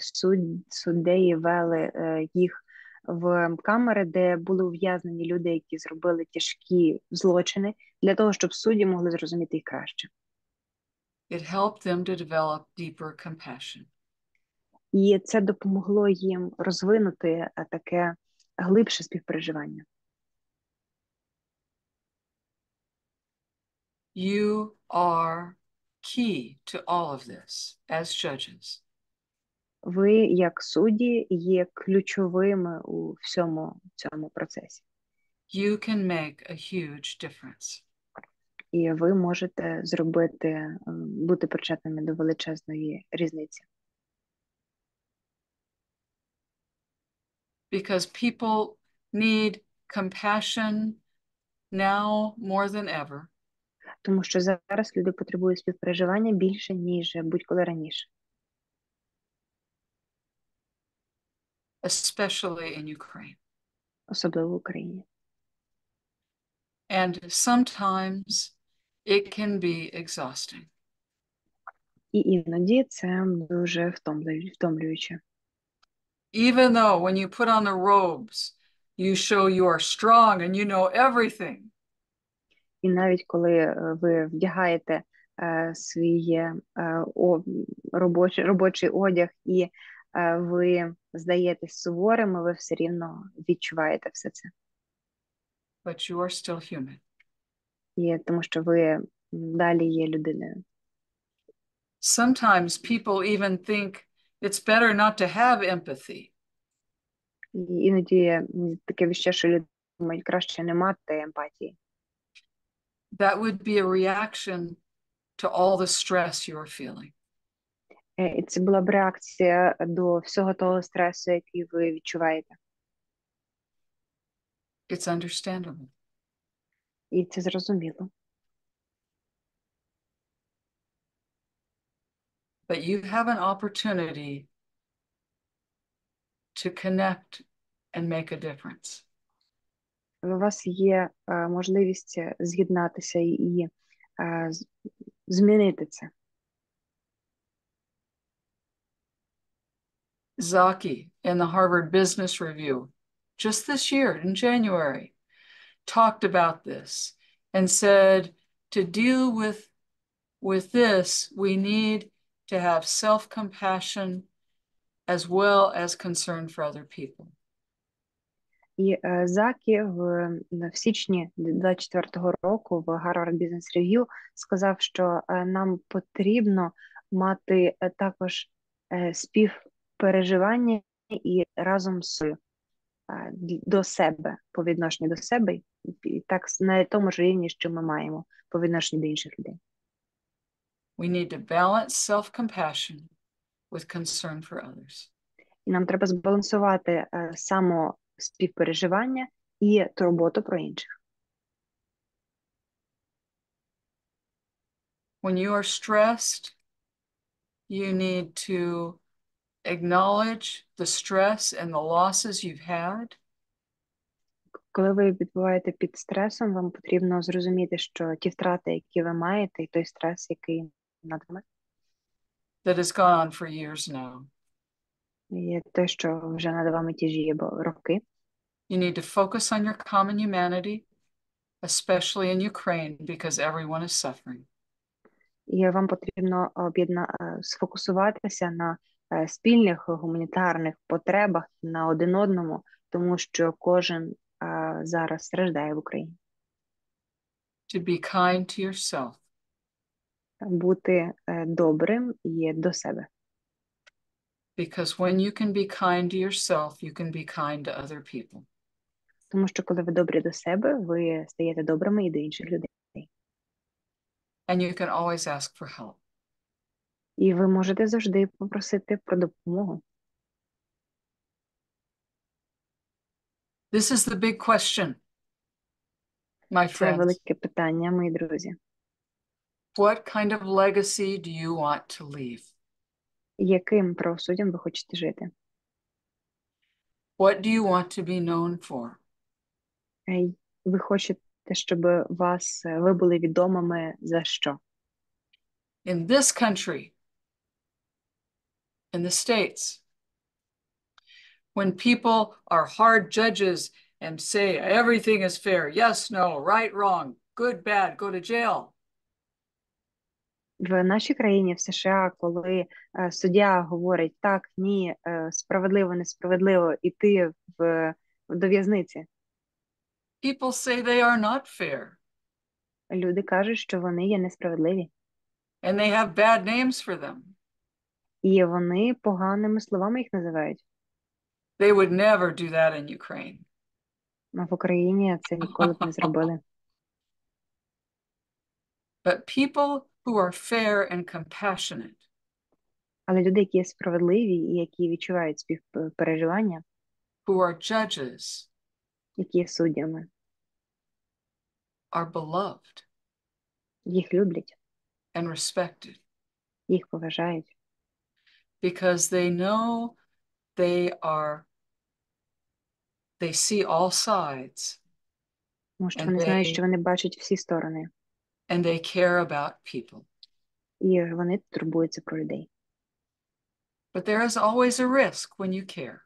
суддеї, вели їх в камери, де були ув'язнені люди, які зробили тяжкі злочини, для того, щоб судді могли зрозуміти їх краще. It helped them to develop deeper compassion. І це допомогло їм розвинути таке глибше співпереживання. You are key to all of this as judges. Ви, як судді, є ключовими у всьому цьому процесі. You can make a huge difference. І ви можете бути причетними до величезної різниці. Because people need compassion now more than ever. Тому що зараз люди потребують співпереживання більше, ніж будь-коли раніше. Especially in Ukraine. Особливо в Україні. And sometimes it can be exhausting. І іноді це дуже втомлююче. Even though when you put on the robes, you show you are strong and you know everything. І навіть коли ви вдягаєте свій робочий одяг і ви здаєтесь суворими, ви все рівно відчуваєте все це. But you are still human. І тому що ви далі є людиною. Sometimes people even think it's better not to have empathy. І іноді таке відчуття, що люди думають, краще не мати емпатії. That would be a reaction to all the stress you are feeling. І це була б реакція до всього того стресу, який ви відчуваєте. It's understandable. І це зрозуміло. But you have an opportunity to connect and make a difference. У вас є можливість з'єднатися і змінити це. Zaki in the Harvard Business Review just this year in January talked about this and said to deal with this, we need to have self-compassion as well as concern for other people. І Закі в січні 24-го року в Harvard Business Review сказав, що нам потрібно мати також співпереживання і разом з до себе, по відношенню до себе, і так на тому ж рівні, що ми маємо по відношенню до інших людей. We need to balance self-compassion with concern for others. І нам треба збалансувати співпереживання і турботу про інших. When you are stressed, you need to acknowledge the stress and the losses you've had. Коли ви відбуваєте під стресом, вам потрібно зрозуміти, що ті втрати, які ви маєте, і той стрес, який над вами, that has gone on for years now. І те, що вже над вами тяжіє роки. You need to focus on your common humanity, especially in Ukraine, because everyone is suffering. І вам потрібно сфокусуватися на спільних гуманітарних потребах, на один одному, тому що кожен зараз страждає в Україні. To be kind to yourself. Бути добрим і до себе. Because when you can be kind to yourself, you can be kind to other people. Тому що коли ви добрі до себе, ви стаєте добрими і до інших людей. And you can always ask for help. І ви можете завжди попросити про допомогу. This is the big question, my Це friends. велике питання, мої друзі. What kind of legacy do you want to leave? Яким правосуддям ви хочете жити? What do you want to be known for? Ви хочете, щоб ви були відомими за що? in this country, in the States, when people are hard judges and say everything is fair, yes, no, right, wrong, good, bad, go to jail. В нашій країні, в США, коли суддя говорить так, ні, справедливо, несправедливо, іти до в'язниці. People say they are not fair. Люди кажуть, що вони є несправедливі. And they have bad names for them. І вони поганими словами їх називають. They would never do that in Ukraine. А в Україні це ніколи б не зробили. But people who are fair and compassionate, Але люди, які є справедливі і які відчувають співпереживання, who are judges, які є суддями, are beloved їх люблять, and respected їх поважають, because they know they see all sides. тому що вони знають, що вони бачать всі сторони. And they care about people. І вони турбуються про людей. But there is always a risk when you care.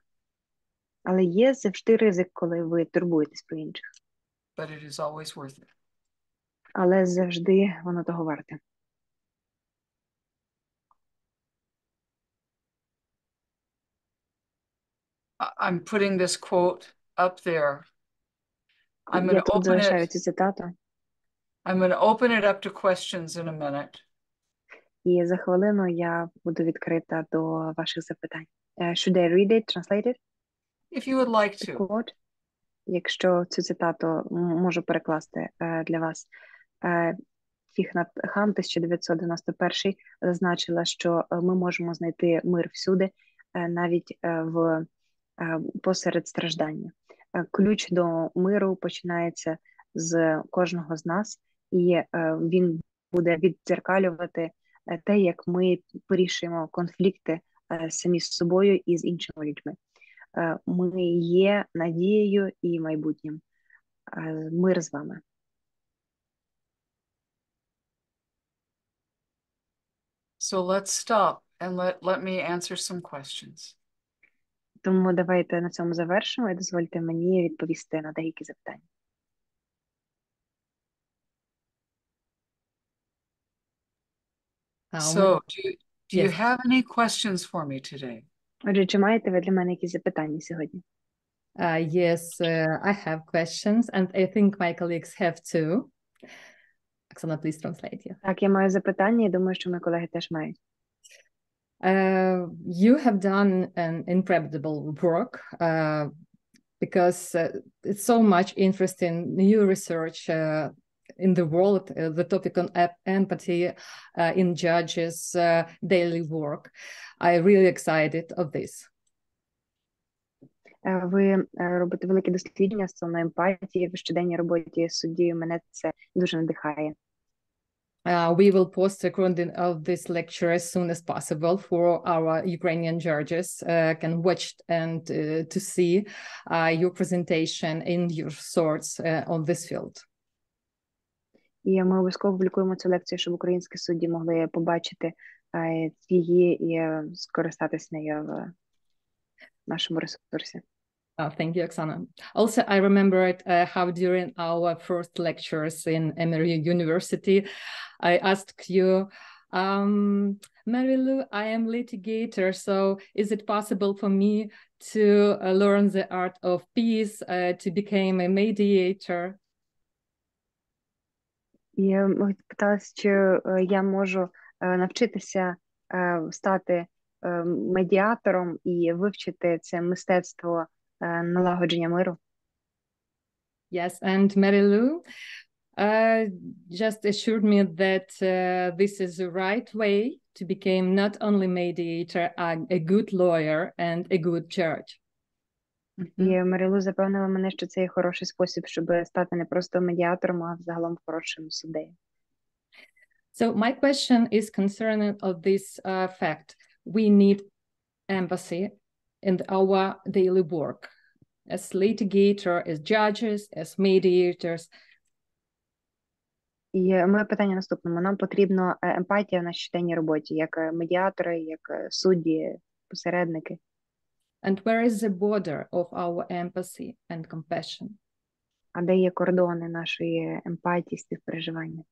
Але є завжди ризик, коли ви турбуєтесь про інших. But it is always worth it. Але завжди воно того варте. I'm putting this quote up there. Я тут залишаю цю цитату. I'm going to open it up to questions in a minute. І за хвилину я буду відкрита до ваших запитань. Should I read it, translate it? If you would like to. Quote? Якщо цю цитату можу перекласти для вас. Фіхнат Хан, 1991, зазначила, що ми можемо знайти мир всюди, навіть посеред страждання. Ключ до миру починається з кожного з нас, і він буде віддзеркалювати те, як ми вирішуємо конфлікти самі з собою і з іншими людьми. Ми є надією і майбутнім. Мир з вами. So let's stop and let me answer some questions. Тому давайте на цьому завершимо і дозвольте мені відповісти на деякі запитання. So, do you have any questions for me today? Отже, чи маєте ви для мене якісь запитання сьогодні? Yes, I have questions, and I think my colleagues have too. Оксана, please translate. Yeah. Так, я маю запитання, і думаю, що мої колеги теж мають. You have done an incredible work because it's so much interesting new research in the world, the topic on empathy in judges' daily work. I'm really excited of this. Ви робите велике дослідження стосовно емпатії в щоденній роботі судді. Мене це дуже надихає. We will post a recording of this lecture as soon as possible for our Ukrainian judges can watch and to see your presentation in your thoughts on this field. І ми обов'язково публікуємо цю лекцію, щоб українські судді могли побачити її і скористатися нею в нашому ресурсі. Thank you, Oksana. Also, I remembered how during our first lectures in Emory University, I asked you, Mary Lou, I am litigator, so is it possible for me to learn the art of peace, to become a mediator? І ми питалися, чи я можу навчитися стати медіатором і вивчити це мистецтво налагодження миру. Yes, and Mary Lou just assured me that this is the right way to become not only mediator, a good lawyer and a good judge. І Марілу запевнила мене, що це є хороший спосіб, щоб стати не просто медіатором, а взагалом хорошим суддею. So my question is concerning of this fact. We need empathy in our daily work as litigator, as judges, as mediators. І моє питання наступному. Нам потрібна емпатія в нашій щоденній роботі, як медіатори, як судді, посередники. And where is the border of our empathy and compassion? А де є кордони нашої емпатії, співпереживання?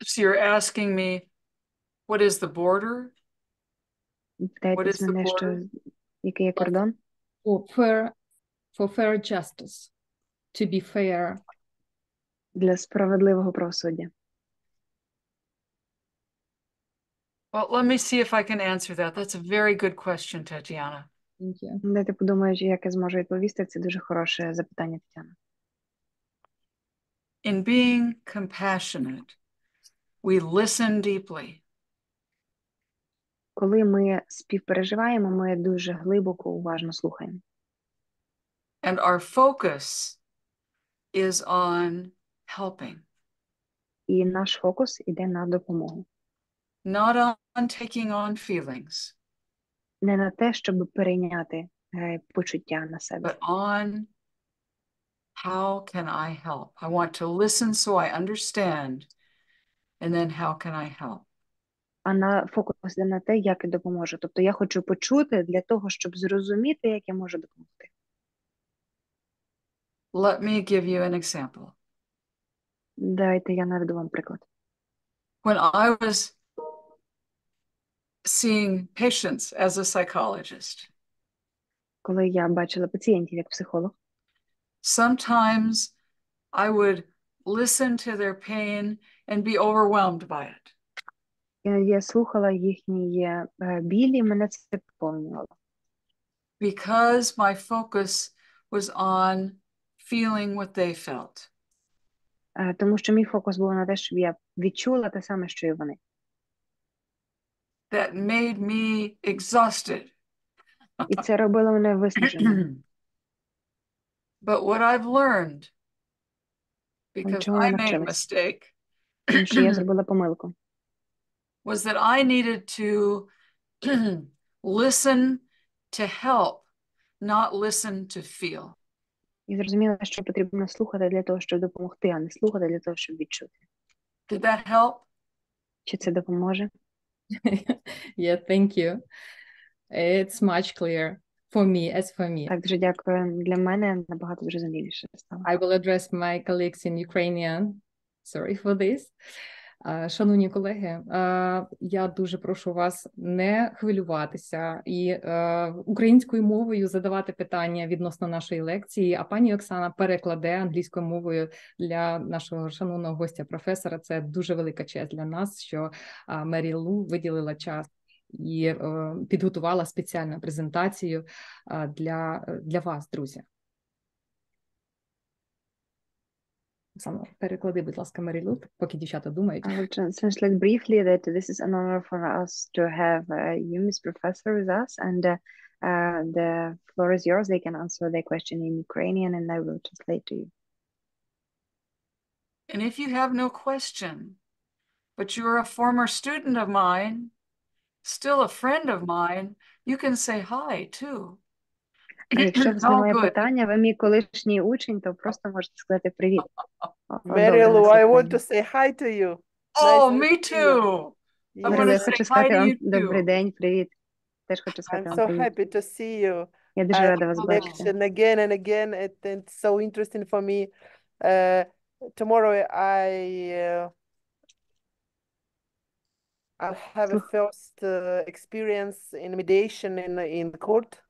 So you're asking me, what is the border? What Питаєтесь is the мене, що border? який є кордон? For fair justice, to be fair. Для справедливого правосуддя. Well, let me see if I can answer that. That's a very good question, Tatiana. Thank you. Дайте подумаю, як я зможу відповісти. Це дуже хороше запитання, Тетяна. In being compassionate, we listen deeply. Коли ми співпереживаємо, ми дуже глибоко, уважно слухаємо. And our focus is on helping, І наш фокус іде на допомогу. not on taking on feelings, Не на те, щоб перейняти почуття на себе, but on how can I help? I want to listen so I understand, and then how can I help? а на фокус іде на те, як я допоможу. Тобто я хочу почути для того, щоб зрозуміти, як я можу допомогти. Let me give you an example. Дайте я наведу вам приклад. When I was seeing patients as a psychologist, Коли я бачила пацієнтів як психолог, sometimes I would listen to their pain and be overwhelmed by it. я слухала їхні білі, мене це наповнювало. Because my focus was on feeling what they felt. Тому що мій фокус був на те, щоб я відчула те саме, що і вони. That made me exhausted. І це робило мене виснаженою. But what I've learned, because Чому я I made a навчилась? mistake, Тому що я зробила помилку. was that I needed to listen to help, not listen to feel. І зрозуміла, що потрібно слухати для того, щоб допомогти, а не слухати для того, щоб відчути. Did that help? Чи це допоможе? Yeah, thank you. It's much clearer for me, as for me. Так, дуже дякую. Для мене набагато зрозуміліше стало. I will address my colleagues in Ukrainian. Sorry for this. Шановні колеги, я дуже прошу вас не хвилюватися і українською мовою задавати питання відносно нашої лекції, а пані Оксана перекладе англійською мовою для нашого шановного гостя-професора. Це дуже велика честь для нас, що Мері Лу виділила час і підготувала спеціальну презентацію для вас, друзі. Оксана, переклади, будь ласка, Марілу, поки дівчата думають. I will translate briefly that this is an honor for us to have you, Miss Professor, with us, and the floor is yours. They can answer their question in Ukrainian, and I will translate to you. And if you have no question, but you're a former student of mine, still a friend of mine, you can say hi too. Якщо у вас немає питання, ви мій колишній учень, то просто можете сказати привіт. Mary Lou, I want to say hi to you. Oh, me too. I want to Я say хочу hi сказати to вам you добрий too. день, привіт. Теж хочу I'm сказати вам so привіт. happy to see you. Я дуже рада вас бачити. Connection again and again. It's so interesting for me. Tomorrow I'll have a first experience in mediation in the court.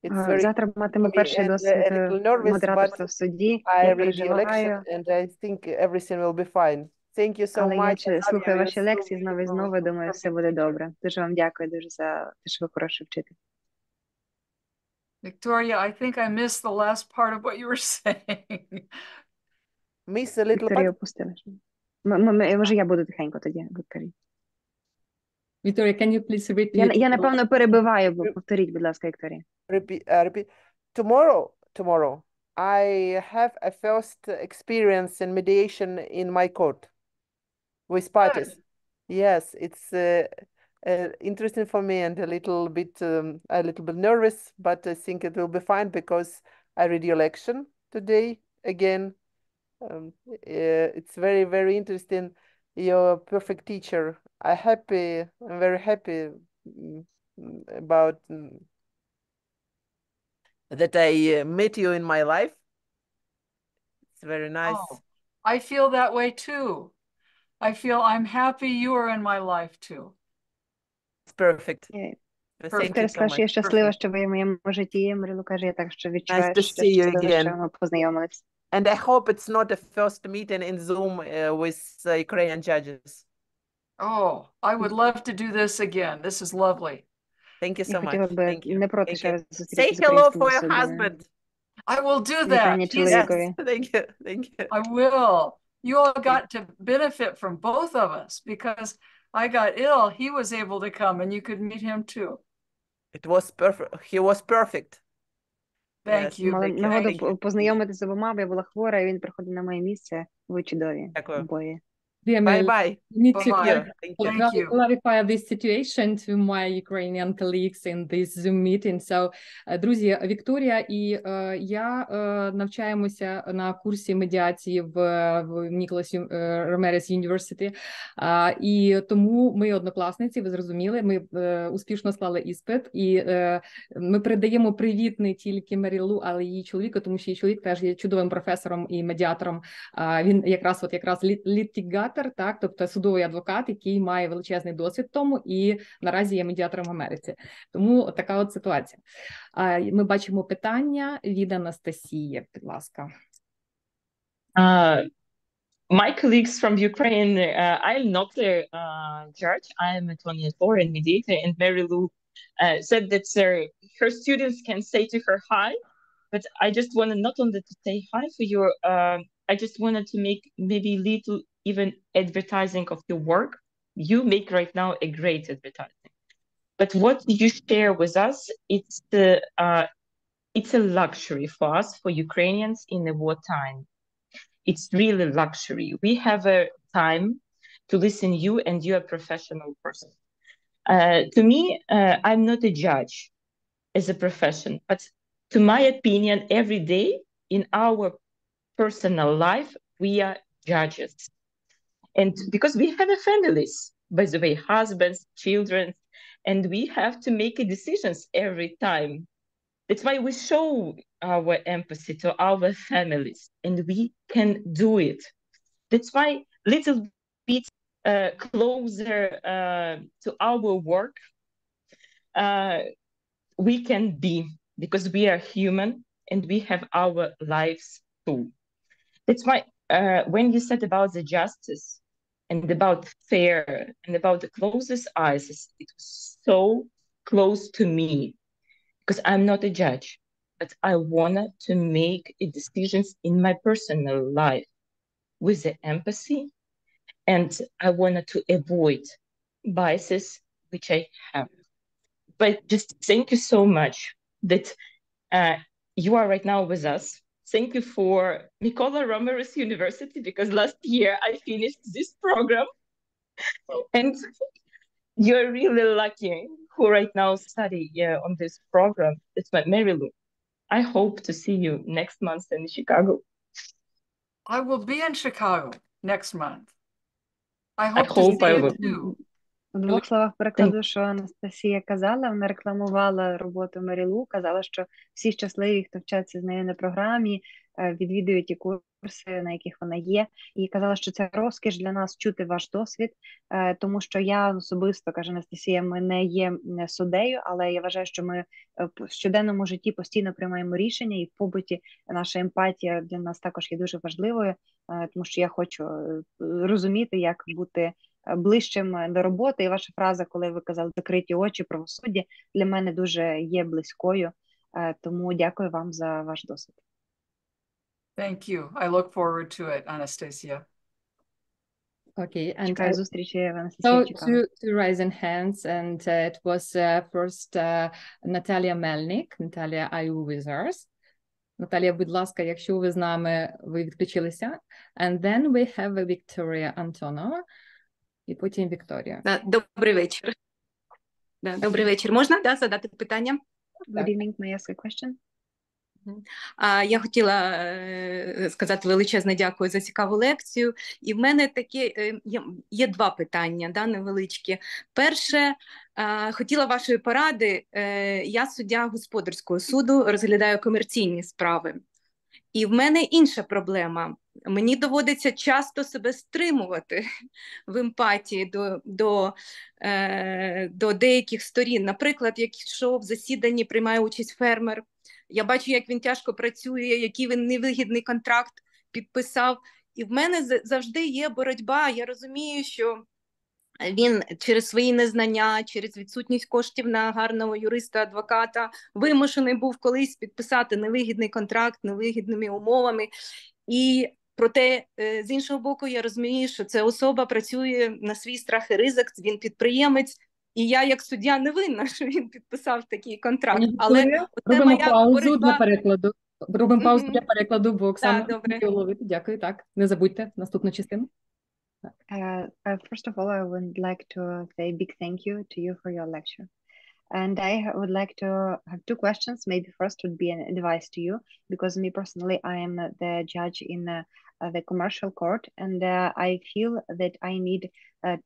It's very Завтра матиму перший and досвід a little nervous, модераторства but в суді. I Я read the переживаю, election and I think everything will be fine. Thank you so але much. я слухаю You're ваші so лекції знову і знову, і beautiful, думаю, все буде добре. Дуже вам дякую дуже за те, що ви хороший вчитель. Victoria, I think I missed the last part of what you were saying. Miss a little Вікторія part. опустила. Може, я буду тихенько тоді, Вікторія. Victoria, can you please repeat? Я напевно, перебиваю, бо повторіть, будь ласка, Вікторія. Repeat. Tomorrow, I have a first experience in mediation in my court with parties. Yes, it's interesting for me and a little bit nervous, but I think it will be fine because I read the election today again. It's very, very interesting. You're a perfect teacher. I'm very happy about that I met you in my life. It's very nice. Oh, I feel that way too. I feel I'm happy you are in my life too. It's perfect. Perfect. Thank you so Скажу, що я much. щаслива, що ви в моєму житті. Марилу каже, я так що Nice відчуваю, to що see you щаслива, що again. ми познайомились. And I hope it's not a first meeting in Zoom with Ukrainian judges. Oh, I would love to do this again. This is lovely. Thank you Я so much. хотіла би Thank you. не проти Thank ще you. раз Say зустрітися з hello українськими for your суддями. husband. I will do Вітання that. Yes, чоловікові. thank you. Thank you. I will. You all got to benefit from both of us because I got ill. He was able to come and you could meet him too. It was perfect. He was perfect. Thank Yes, you. Мала thank you. нагоду Thank you. познайомитися з обома, бо я була хвора, і він приходив на моє місце. Ви чудові Дякую. обоє. Dear Mary, Bye-bye. we need to Bye-bye. Thank you. Thank you. Thank you. clarify this situation to my Ukrainian colleagues in this Zoom meeting. So, друзі, Вікторія і я навчаємося на курсі медіації в Nicholas Romero's University. І тому ми однокласниці, ви зрозуміли, ми успішно склали іспит. І ми передаємо привіт не тільки Марілу, але й її чоловіку, тому що її чоловік теж є чудовим професором і медіатором. Він якраз літігатор, так, тобто судовий адвокат, який має величезний досвід в тому і наразі є медіатором в Америці. Тому така от ситуація. Ми бачимо питання від Анастасії, будь ласка. My colleagues from Ukraine, I'm not a judge. I'm a 24 and mediator, and Mary Lou said that her students can say to her hi, but I just wanted not only to say hi for you, I just wanted to make maybe little even advertising of your work. You make right now a great advertising. But what you share with us, it's a luxury for us, for Ukrainians in the wartime. It's really luxury. We have a time to listen you, and you're a professional person. To me, I'm not a judge as a profession, but to my opinion, every day in our personal life, we are judges. And because we have families, by the way, husbands, children, and we have to make decisions every time. That's why we show our empathy to our families, and we can do it. That's why little bit closer to our work we can be, because we are human and we have our lives too. That's why when you said about the justice and about fair and about the closest eyes, it was so close to me, because I'm not a judge, but I wanted to make decisions in my personal life with the empathy, and I wanted to avoid biases which I have. But just thank you so much that you are right now with us. Thank you for Mykola Romero's University, because last year I finished this program, and you're really lucky who right now study on this program. It's my Mary Lou. I hope to see you next month in Chicago. I will be in Chicago next month. I hope to see you too. У двох словах перекладу, що Анастасія казала, вона рекламувала роботу Марілу, казала, що всі щасливі, хто вчаться з нею на програмі, відвідують ті курси, на яких вона є, і казала, що це розкіш для нас чути ваш досвід, тому що я особисто, каже Анастасія, ми не є суддею, але я вважаю, що ми в щоденному житті постійно приймаємо рішення, і в побуті наша емпатія для нас також є дуже важливою, тому що я хочу розуміти, як бути ближчим до роботи, і ваша фраза, коли ви казали «закриті очі, правосуддя», для мене дуже є близькою, тому дякую вам за ваш досвід. Thank you. I look forward to it, Anastasia. Okay, and Чекаю зустрічі в Анастасії в Чикаго. to raising hands, and it was first Natalia Melnik. Natalia, are you with us? Наталія, будь ласка, якщо ви з нами, ви відключилися. And then we have Victoria Antonova. І потім Вікторія. Добрий вечір. Добрий вечір. Можна задати питання? Good evening, may I ask a question? Я хотіла сказати величезне дякую за цікаву лекцію. І в мене є два питання, невеличкі. Перше, хотіла вашої поради. Я суддя господарського суду, розглядаю комерційні справи. І в мене інша проблема. Мені доводиться часто себе стримувати в емпатії до деяких сторін. Наприклад, якщо в засіданні приймає участь фермер, я бачу, як він тяжко працює, який він невигідний контракт підписав. І в мене завжди є боротьба. Я розумію, що він через свої незнання, через відсутність коштів на гарного юриста-адвоката вимушений був колись підписати невигідний контракт, невигідними умовами. І проте, з іншого боку, я розумію, що ця особа працює на свій страх і ризик, він підприємець, і я як суддя не винна, що він підписав такий контракт. Але робимо паузу для перекладу. Робимо паузу для перекладу, бо Оксана не уловити. Дякую, так. Не забудьте наступну частину. First of all, I would like to say a big thank you to you for your lecture. And I would like to have two questions. Maybe first would be an advice to you, because me personally, I am the judge in the commercial court, and I feel that I need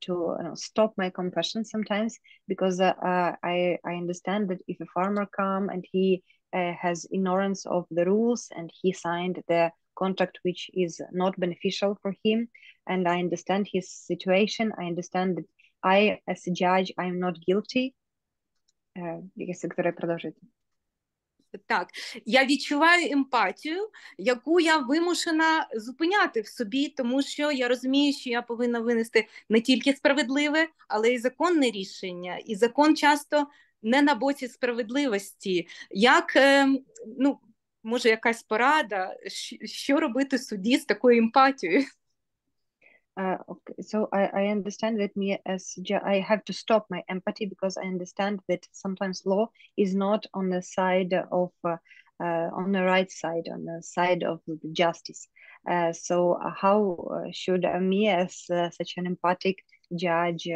to stop my compassion sometimes, because I understand that if a farmer come and he has ignorance of the rules and he signed the contract which is not beneficial for him, and I understand his situation, I understand that I, as a judge, I am not guilty. Так, я відчуваю емпатію, яку я вимушена зупиняти в собі, тому що я розумію, що я повинна винести не тільки справедливе, але й законне рішення. І закон часто не на боці справедливості. Як, може, якась порада, що робити судді з такою емпатією? Okay. So I understand that I have to stop my empathy, because I understand that sometimes law is not on the side of on the right side, on the side of justice. So how should me as such an empathic judge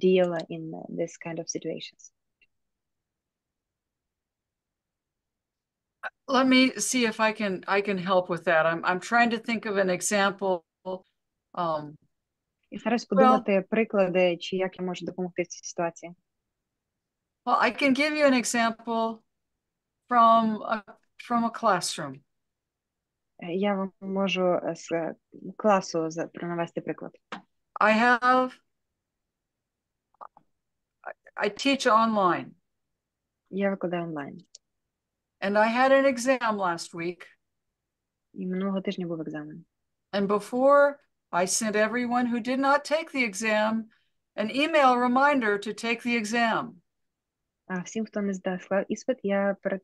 deal in this kind of situations? Let me see if I can help with that. I'm trying to think of an example. І зараз подумати приклади, чи як я можу допомогти в цій ситуації. Well, I can give you an example from a classroom. Я вам можу з класу навести приклад. I teach online. Я викладаю онлайн. And I had an exam last week. І минулого тижня був екзамен. And before I sent everyone who did not take the exam an email reminder to take the exam. А всім, хто не склав іспит, я перед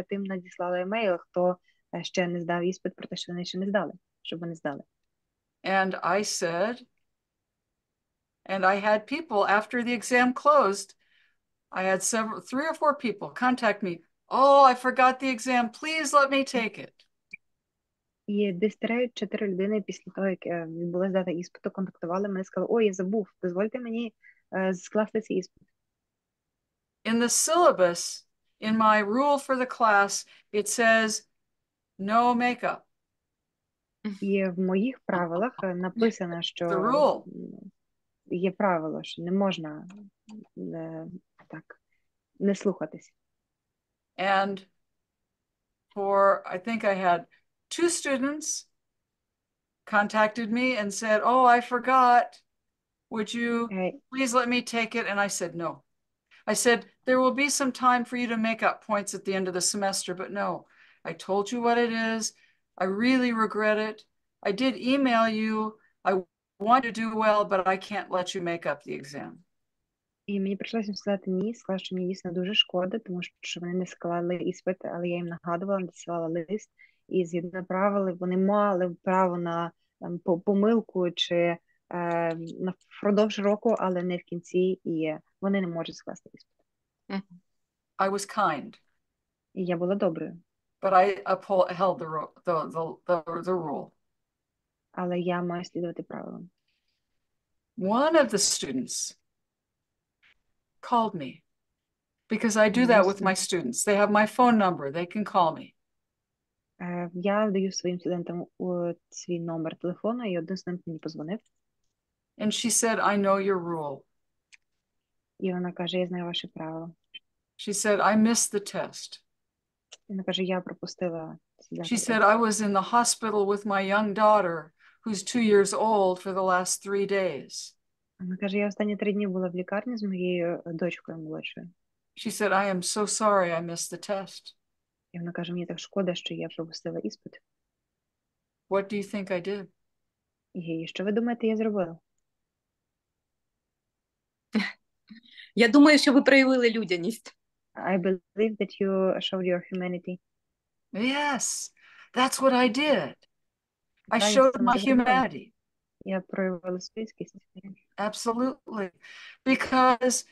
тим надіслала емейл, хто ще не здав іспит, про те, що вони ще не здали, щоб вони здали. And I said, and I had people after the exam closed, I had 3 or 4 people contact me. Oh, I forgot the exam. Please let me take it. І десь 3-4 людини після того, як відбулася дата іспиту, контактували мене, сказали: "Ой, я забув, дозвольте мені скласти цей іспит." In the syllabus, in my rule for the class, it says no makeup. І в моїх правилах написано, що є правило, що не можна так не слухатись. And I think I had 2 students contacted me and said, "Oh, I forgot. Would you please let me take it?" And I said, no. I said, there will be some time for you to make up points at the end of the semester, but no. I told you what it is. I really regret it. I did email you. I want to do well, but I can't let you make up the exam. І мені прийшлося сказати ні, сказала, що мені дійсно дуже шкода, тому що вони не склали іспит, але я їм нагадувала, надсилала лист, і згідно правил вони мали право на помилку чи впродовж року, але не в кінці, і вони не можуть скласти іспит. I was kind. І я була доброю. But I upheld the rule. Але я маю слідувати правилам. One of the students called me because I do that with my students. They have my phone number. They can call me. Я даю своїм студентам свій номер телефону, і один студент мені позвонив. And she said, I know your rule. І вона каже, я знаю ваші правила. She said, I missed the test. Вона каже, я пропустила. She said, I was in the hospital with my young daughter, who's 2 years old, for the last 3 days. Вона каже, я останні 3 дні була в лікарні з моєю дочкою молодшою. She said, I am so sorry I missed the test. І вона каже, мені так шкода, що я пропустила іспит. What do you think I did? І що ви думаєте, я зробила? Я думаю, що ви проявили людяність. I believe that you showed your humanity. Yes, that's what I did. I Так, я showed саме my це зробила. humanity. Я проявила свійськість. Absolutely. Because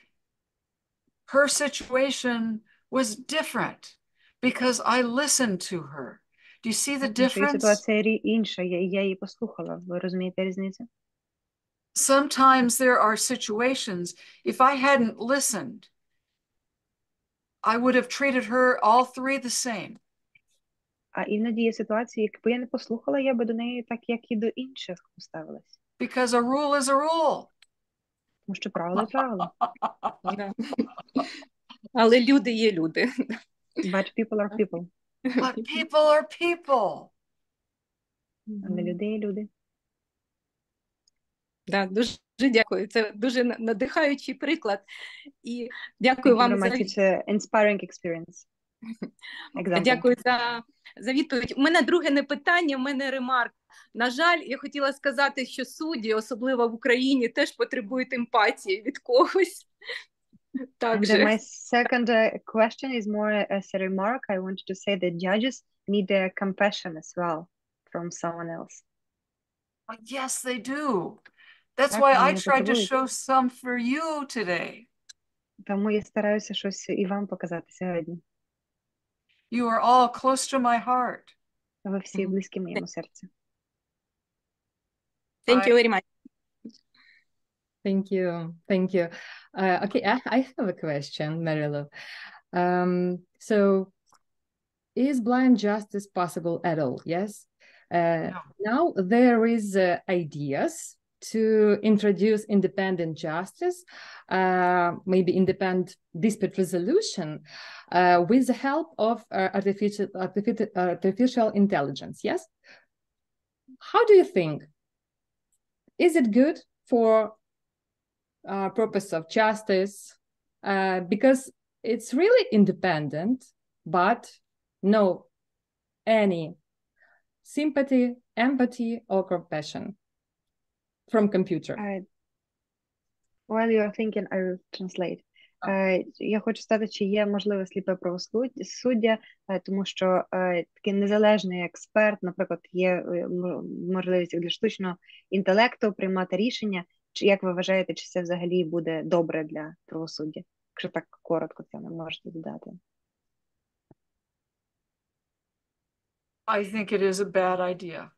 her situation was different. Because I listened to her. Do you see the Тому що її difference? ситуація інша, я її послухала. Ви розумієте різницю? Sometimes there are situations, if I hadn't listened, I would have treated her all three the same. А іноді є ситуації, якби я не послухала, я би до неї так, як і до інших поставилась. Because a rule is a rule. Тому що правило є правило. Да. Але люди є люди. But people are people. But people are people. Але люди є люди. Да, дуже дякую. Це дуже надихаючий приклад. І дякую Thank you вам very за much. It's an inspiring experience. Example. Дякую за відповідь. У мене друге не питання, у мене ремарк. На жаль, я хотіла сказати, що судді, особливо в Україні, теж потребують емпатії від когось. And my second question is more as a remark. I wanted to say that judges need compassion as well from someone else. Yes, they do. That's Так, why I вони tried to потребують. show some for you today. Тому я стараюся щось і вам показати сьогодні. You are all close to my heart. Ви всі близькі моєму серцю. Thank you very much. Thank you. Thank you. Okay, I have a question, Marilu. So, is blind justice possible at all? Yes. No. Now there is ideas to introduce independent justice, maybe independent dispute resolution, with the help of artificial intelligence. Yes. How do you think? Is it good for purpose of justice? Because it's really independent, but no any sympathy, empathy, or compassion from computer. While you are thinking, I will translate. Я хочу сказати, чи є можливе сліпе правосуддя, тому що такий незалежний експерт, наприклад, є можливість для штучного інтелекту приймати рішення. Чи як ви вважаєте, чи це взагалі буде добре для правосуддя? Якщо так коротко це не можете додати. I think it is a bad idea.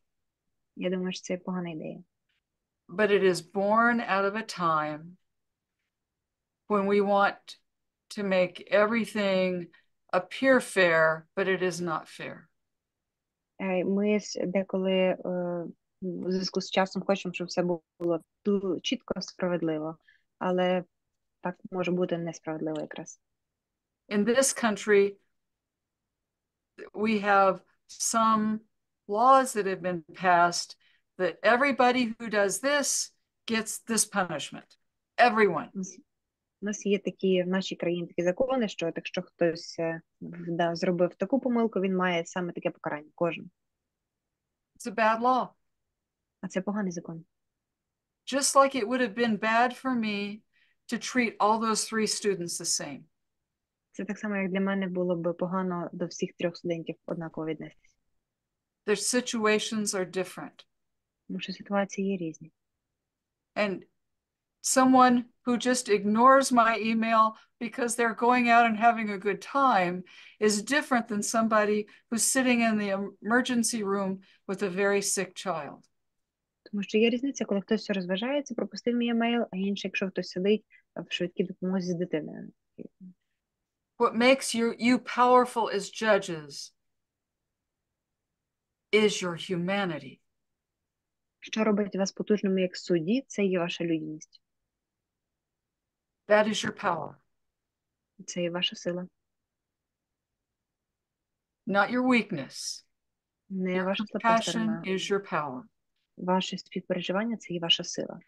Я думаю, що це погана ідея. But it is born out of a time when we want to make everything appear fair, but it is not fair. Ми деколи в зв'язку з часом хочемо, щоб все було чітко, справедливо, але так може бути несправедливо якраз. In this country, we have some laws that have been passed that everybody who does this gets this punishment. Everyone. У нас є такі в нашій країні такі закони, що якщо хтось зробив таку помилку, він має саме таке покарання, кожен. It's a bad law. А це поганий закон. Just like it would have been bad for me to treat all those 3 students the same. Це так само, як для мене було б погано до всіх 3 студентів однаково віднестися. Their situations are different. Тому що ситуації є різні. And someone who just ignores my email because they're going out and having a good time is different than somebody who's sitting in the emergency room with a very sick child. Тому що є різниця, коли хтось розважається, пропустив мій емейл, а інший, якщо хтось сидить в швидкій допомозі з дитиною. What makes you powerful as judges is your humanity. Що робить вас потужними як судді, це є ваша людяність. That is your power. Це є ваша сила. Not your weakness. Не Your ваша слабка compassion сторона. is your power. Ваше співпереживання – це є ваша сила.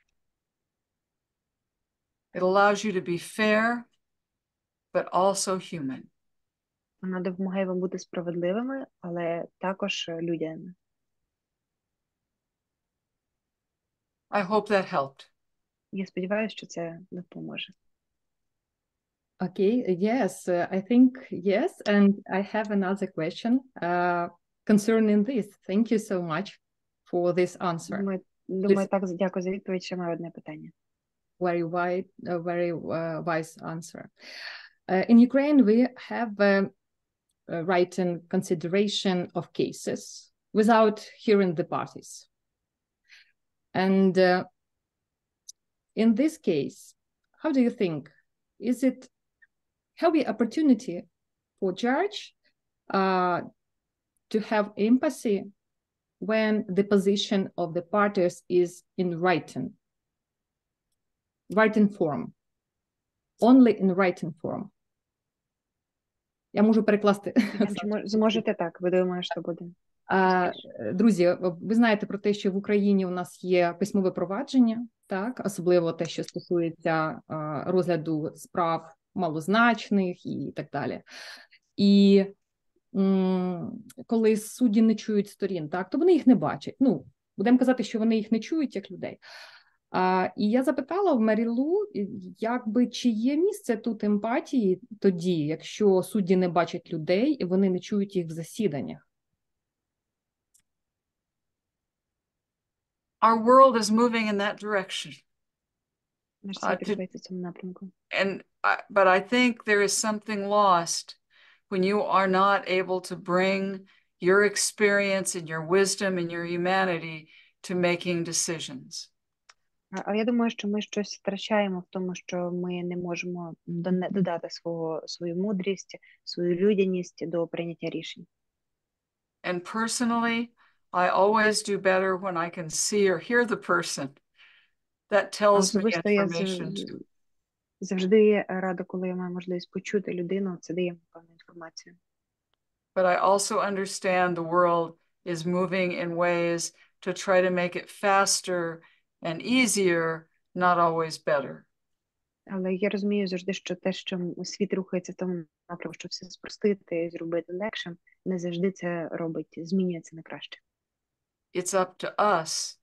It allows you to be fair, but also human. Вона допомагає вам бути справедливими, але також людяними. I hope that helped. Я сподіваюся, що це допоможе. Okay, yes, I think yes. And I have another question concerning this. Thank you so much for this answer. Думаю, так, дякую за відповідь. Ще маю одне питання. Very wise answer. In Ukraine, we have written consideration of cases without hearing the parties. And in this case, how do you think? Is it healthy opportunity for judge to have empathy when the position of the parties is in writing form, only in writing form? Я можу перекласти. Зможете так, ви думаєте, що буде? Друзі, ви знаєте про те, що в Україні у нас є письмове провадження, так, особливо те, що стосується розгляду справ малозначних і так далі. І коли судді не чують сторін, так, то вони їх не бачать. Ну, будемо казати, що вони їх не чують як людей. І я запитала в Мері Лу, якби, чи є місце тут емпатії тоді, якщо судді не бачать людей і вони не чують їх в засіданнях. Our world is moving in that direction. But I think there is something lost when you are not able to bring your experience and your wisdom and your humanity to making decisions. А я думаю, що ми щось втрачаємо в тому, що ми не можемо додати свою мудрість, свою людяність до прийняття рішень. And personally, I always do better when I can see or hear the person. That tells me information too. Завжди рада, коли я маю можливість почути людину, це дає мені певну інформацію. But I also understand the world is moving in ways to try to make it faster and easier, not always better. Але я розумію завжди, що те, що світ рухається в тому напрямку, що все спростити, зробити легшим, не завжди це робить, змінюється на краще. It's up to us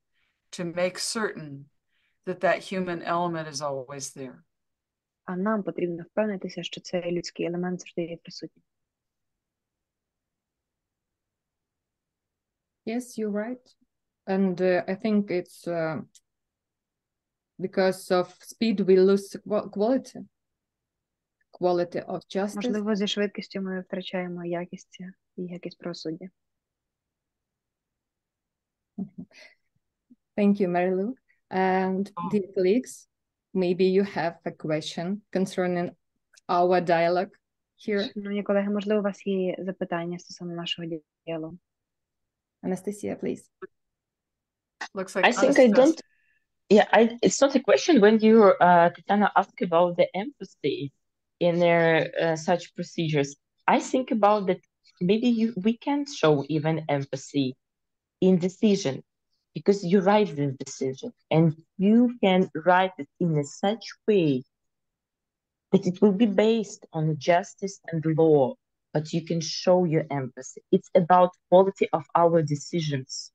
to make certain that that human element is always there. А нам потрібно впевнитися, що цей людський елемент завжди є присутній. Yes, you're right. And I think it's because of speed we lose quality of justice. Можливо, зі швидкістю ми втрачаємо якість правосуддя. Thank you, Mary Lou. And dear colleagues, maybe you have a question concerning our dialogue here. Шановні колеги, можливо, у вас є запитання стосовно нашого діалогу. Anastasia, please. Looks like I think I don't. Yeah, it's not a question when you, Tatiana, ask about the empathy in their such procedures. I think about that maybe we can show even empathy in decision, because you write the decision and you can write it in a such way that it will be based on justice and law, but you can show your empathy. It's about quality of our decisions.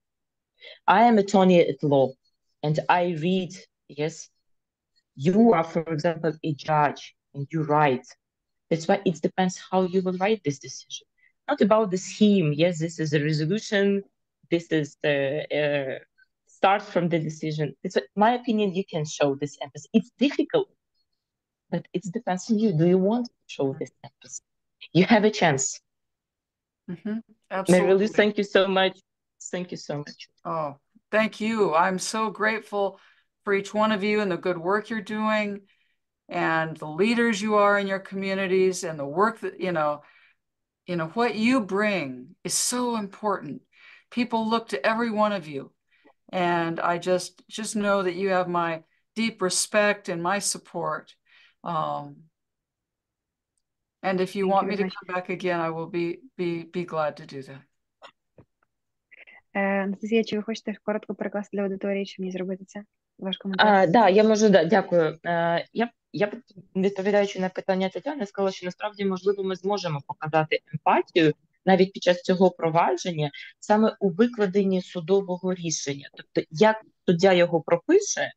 I am an attorney at law, and I read, yes, you are, for example, a judge, and you write. That's why it depends how you will write this decision. Not about the scheme, yes, this is a resolution, this is the start from the decision. It's my opinion, you can show this empathy. It's difficult, but it depends on you. Do you want to show this empathy? You have a chance. Mm-hmm. Absolutely. Mary Lou, thank you so much. Thank you so much. Oh, thank you. I'm so grateful for each one of you and the good work you're doing. and the leaders you are in your communities and the work that, what you bring is so important. People look to every one of you. And I just know that you have my deep respect and my support. And if you want me to come back again, I will be glad to do that. Анастасія, чи ви хочете коротко перекласти для аудиторії, чи мені зробити це? Ваш коментар? Да, я можу, дякую. Я відповідаючи на питання Тетяни, сказала, що насправді, можливо, ми зможемо показати емпатію навіть під час цього провадження саме у викладенні судового рішення. Тобто, як суддя його пропише,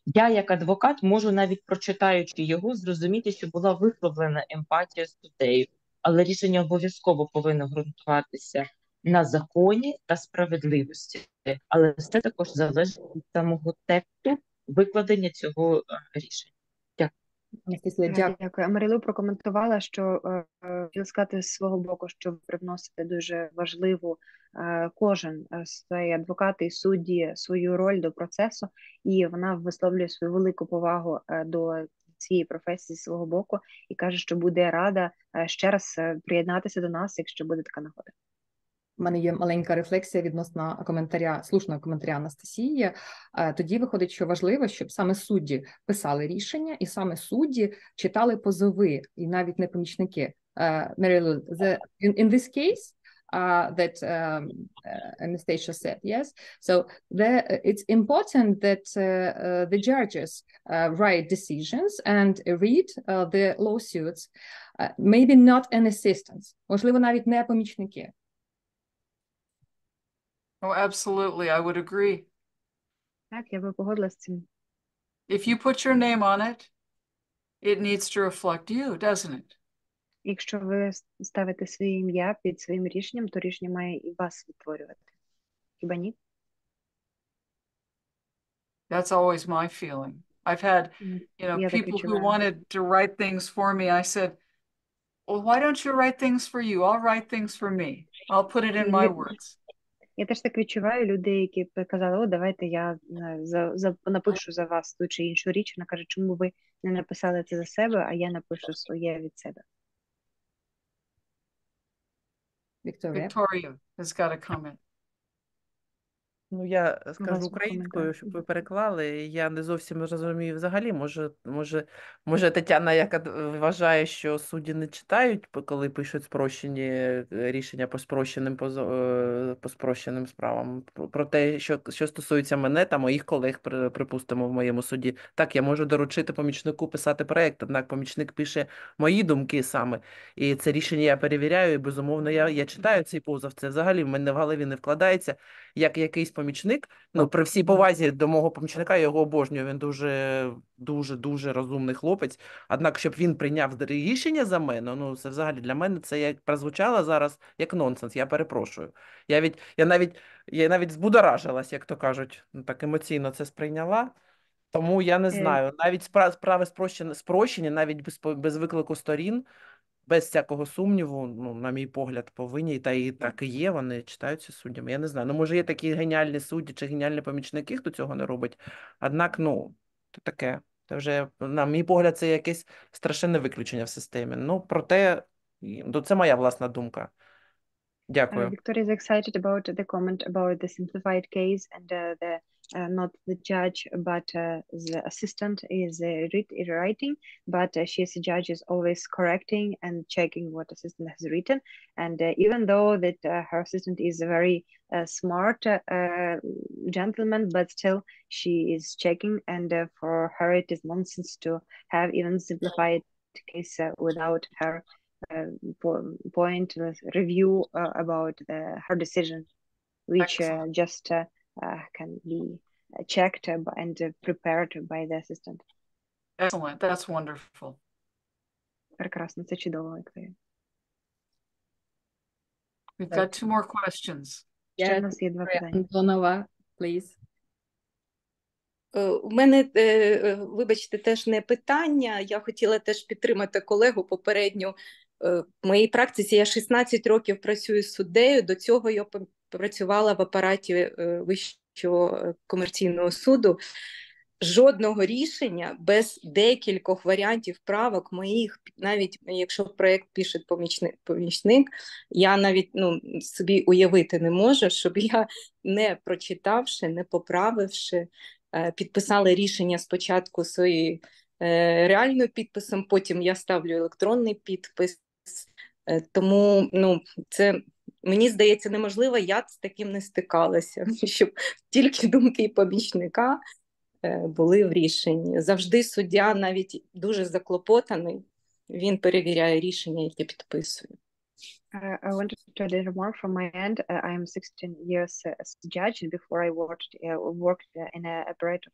я, як адвокат, можу навіть прочитаючи його, зрозуміти, що була висловлена емпатія суддею, але рішення обов'язково повинно ґрунтуватися на законі та справедливості. Але все також залежить від самого тексту викладення цього рішення. Дякую. Дякую. Марілу прокоментувала, що хотіла сказати з свого боку, що ви привносите дуже важливу кожен свої адвокати і судді свою роль до процесу, і вона висловлює свою велику повагу до цієї професії з свого боку і каже, що буде рада ще раз приєднатися до нас, якщо буде така нагода. У мене є маленька рефлексія відносно слушного коментаря Анастасії. Тоді виходить, що важливо, щоб саме судді писали рішення, і саме судді читали позови, і навіть не помічники. Marilu, in this case, that Anastasia said, yes. So it's important that the judges write decisions and read the lawsuits, maybe not an assistant, можливо, навіть не помічники. Oh, absolutely. I would agree. Так, я би погодилась з цим. If you put your name on it, it needs to reflect you, doesn't it? Якщо ви ставите своє ім'я під своїм рішенням, то рішення має і вас відтворювати. Хіба ні? That's always my feeling. I've had, people who wanted to write things for me. I said, well, why don't you write things for you? I'll write things for me. I'll put it in my words. Я теж так відчуваю людей, які казали, давайте я напишу за вас ту чи іншу річ. Вона каже, чому ви не написали це за себе, а я напишу своє від себе. Victoria has got a comment. Ну, я скажу українською, щоб ви переклали. Я не зовсім розумію взагалі. Може Тетяна яка вважає, що судді не читають, коли пишуть спрощені рішення по спрощеним справам. Про те, що стосується мене та моїх колег, припустимо, в моєму суді. Так, я можу доручити помічнику писати проєкт, однак помічник пише мої думки саме. І це рішення я перевіряю, і, безумовно, я читаю цей позов. Це взагалі в мене в голові не вкладається, як якийсь помічник, при всій повазі до мого помічника, я його обожнюю, він дуже розумний хлопець, однак, щоб він прийняв рішення за мене, це взагалі для мене це як прозвучало зараз як нонсенс, я перепрошую. Я навіть збудоражилась, як то кажуть, так емоційно це сприйняла, тому я не знаю, навіть справи спрощені, навіть без виклику сторін, без всякого сумніву, на мій погляд, повинні, та і так і є, вони читаються суддями. Я не знаю, може є такі геніальні судді чи геніальні помічники, хто цього не робить, однак, це таке. Це вже, на мій погляд, це якесь страшенне виключення в системі. Проте, це моя власна думка. Дякую. Victoria is excited about the comment about the simplified case and not the judge, but the assistant is writing, but she as a judge is always correcting and checking what assistant has written. And even though that her assistant is a very smart gentleman, but still she is checking, and for her it is nonsense to have even simplified case without her pointless review about her decision, which just can be checked and prepared by the assistant. Excellent, that's wonderful. Прекрасно, це чудово, Вікторія. We've got two more questions. Ще в нас є два питання. Антонова, please. У мене, вибачте, теж не питання. Я хотіла теж підтримати колегу попередню. В моїй практиці я 16 років працюю суддею, до цього я працювала в апараті Вищого комерційного суду. жодного рішення без декількох варіантів правок моїх, навіть якщо проєкт пише помічник, я навіть собі уявити не можу, щоб я, не прочитавши, не поправивши, підписала рішення спочатку своєю реальним підписом, потім я ставлю електронний підпис. Тому це, мені здається, неможливо, я з таким не стикалася, щоб тільки думки помічника були в рішенні. Завжди суддя, навіть дуже заклопотаний, він перевіряє рішення, яке підписує. I wanted to add a little more from my end. I am 16 years as a judge, and before I worked in a apparatus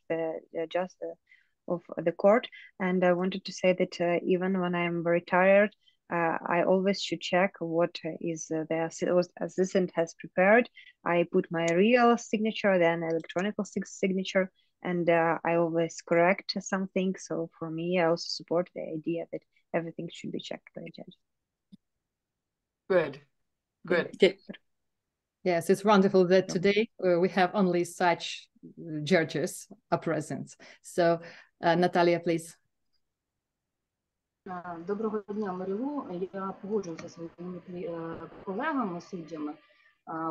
of the court. And I wanted to say that even when I am very tired, I always should check what is the assistant has prepared. I put my real signature, then electronic signature, and I always correct something. So for me, I also support the idea that everything should be checked by a judge. Good, good. Yes, it's wonderful that today we have only such judges are present. So, Natalia, please. Доброго дня, Марилу. Я погоджуюся зі своїми колегами, суддями.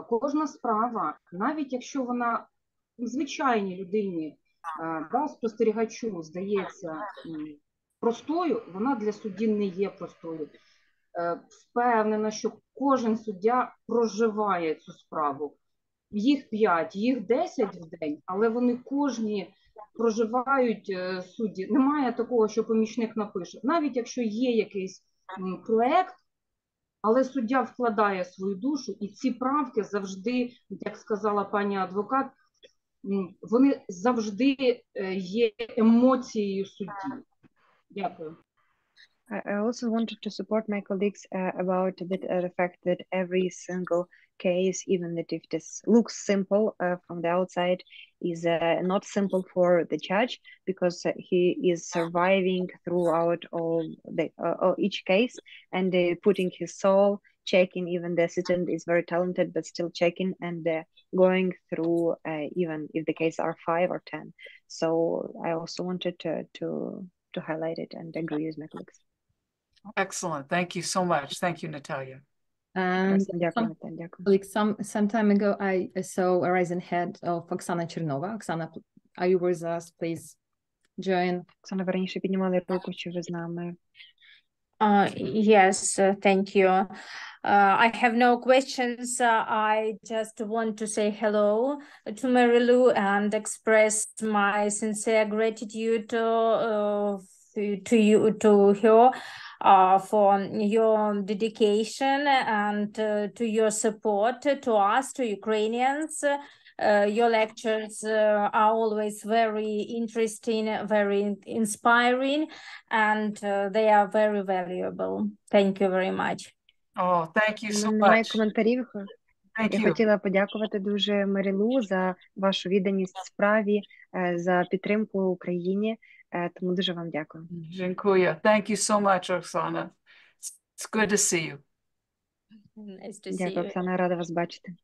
Кожна справа, навіть якщо вона звичайній людині, спостерігачу, здається простою, вона для судді не є простою. Впевнена, що кожен суддя проживає цю справу. Їх 5, їх 10 в день, але вони кожні проживають судді. Немає такого, що помічник напише. Навіть якщо є якийсь проект, але суддя вкладає свою душу, і ці правки завжди, як сказала пані адвокат, вони завжди є емоцією судді. Дякую. I also wanted to support my colleagues about the fact that every single case, even if this looks simple from the outside, is not simple for the judge, because he is surviving throughout each case and putting his soul, checking. Even the assistant is very talented, but still checking and going through even if the cases are 5 or 10. So I also wanted to highlight it and agree with my colleagues. Excellent. Thank you so much. Thank you, Natalia. And some time ago, I saw a rising hand of Oksana Chernova. Oksana, are you with us? Please join. Оксана, ви раніше піднімали руку, чи ви з нами? Yes, thank you. I have no questions. I just want to say hello to Marilu and express my sincere gratitude to her for your dedication and to your support to us, to Ukrainians. Your lectures are always very interesting, very inspiring, and they are very valuable. Thank you very much. Oh, thank you so Немає much. коментарів. Thank Я you. хотіла подякувати дуже Марилу за вашу відданість справі, за підтримку Україні. Тому дуже вам дякую. Dziękuję. Thank you so much, Oksana. It's good to see you. Nice to see Дякую, you. Оксана, рада вас бачити.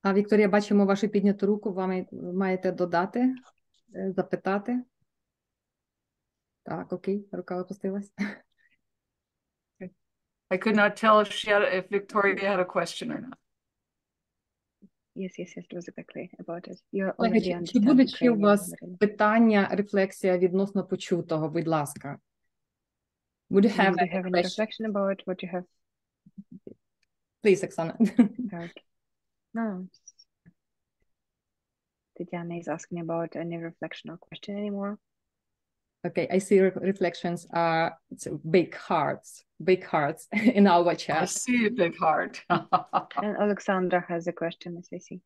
А Вікторія, бачимо вашу підняту руку. Ви маєте додати, запитати. Так, окей, рука опустилась. I could not tell if Victoria had a question or not. Yes, it was exactly about it. You Колеги, already чи understand будуть ще у Ukrainian, вас Marilla. питання, рефлексія відносно почутого, будь ласка? Would you have Do you a have any question? reflection about what you have Please, Оксана. heard? No. Tatiana is asking about any reflection or question anymore. Okay, I see reflections are big hearts in our I chat. see a big heart. And Alexandra has a question, as I see.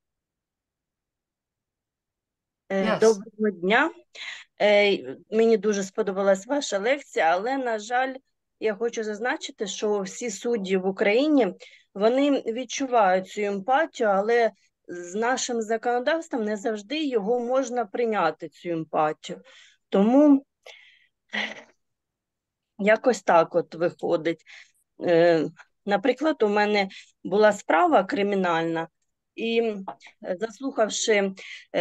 Yes. Доброго дня. Мені дуже сподобалась ваша лекція, але, на жаль, я хочу зазначити, що всі судді в Україні, вони відчувають цю емпатію, але з нашим законодавством не завжди його можна прийняти, цю емпатію. Тому якось так от виходить. Наприклад, у мене була справа кримінальна, І заслухавши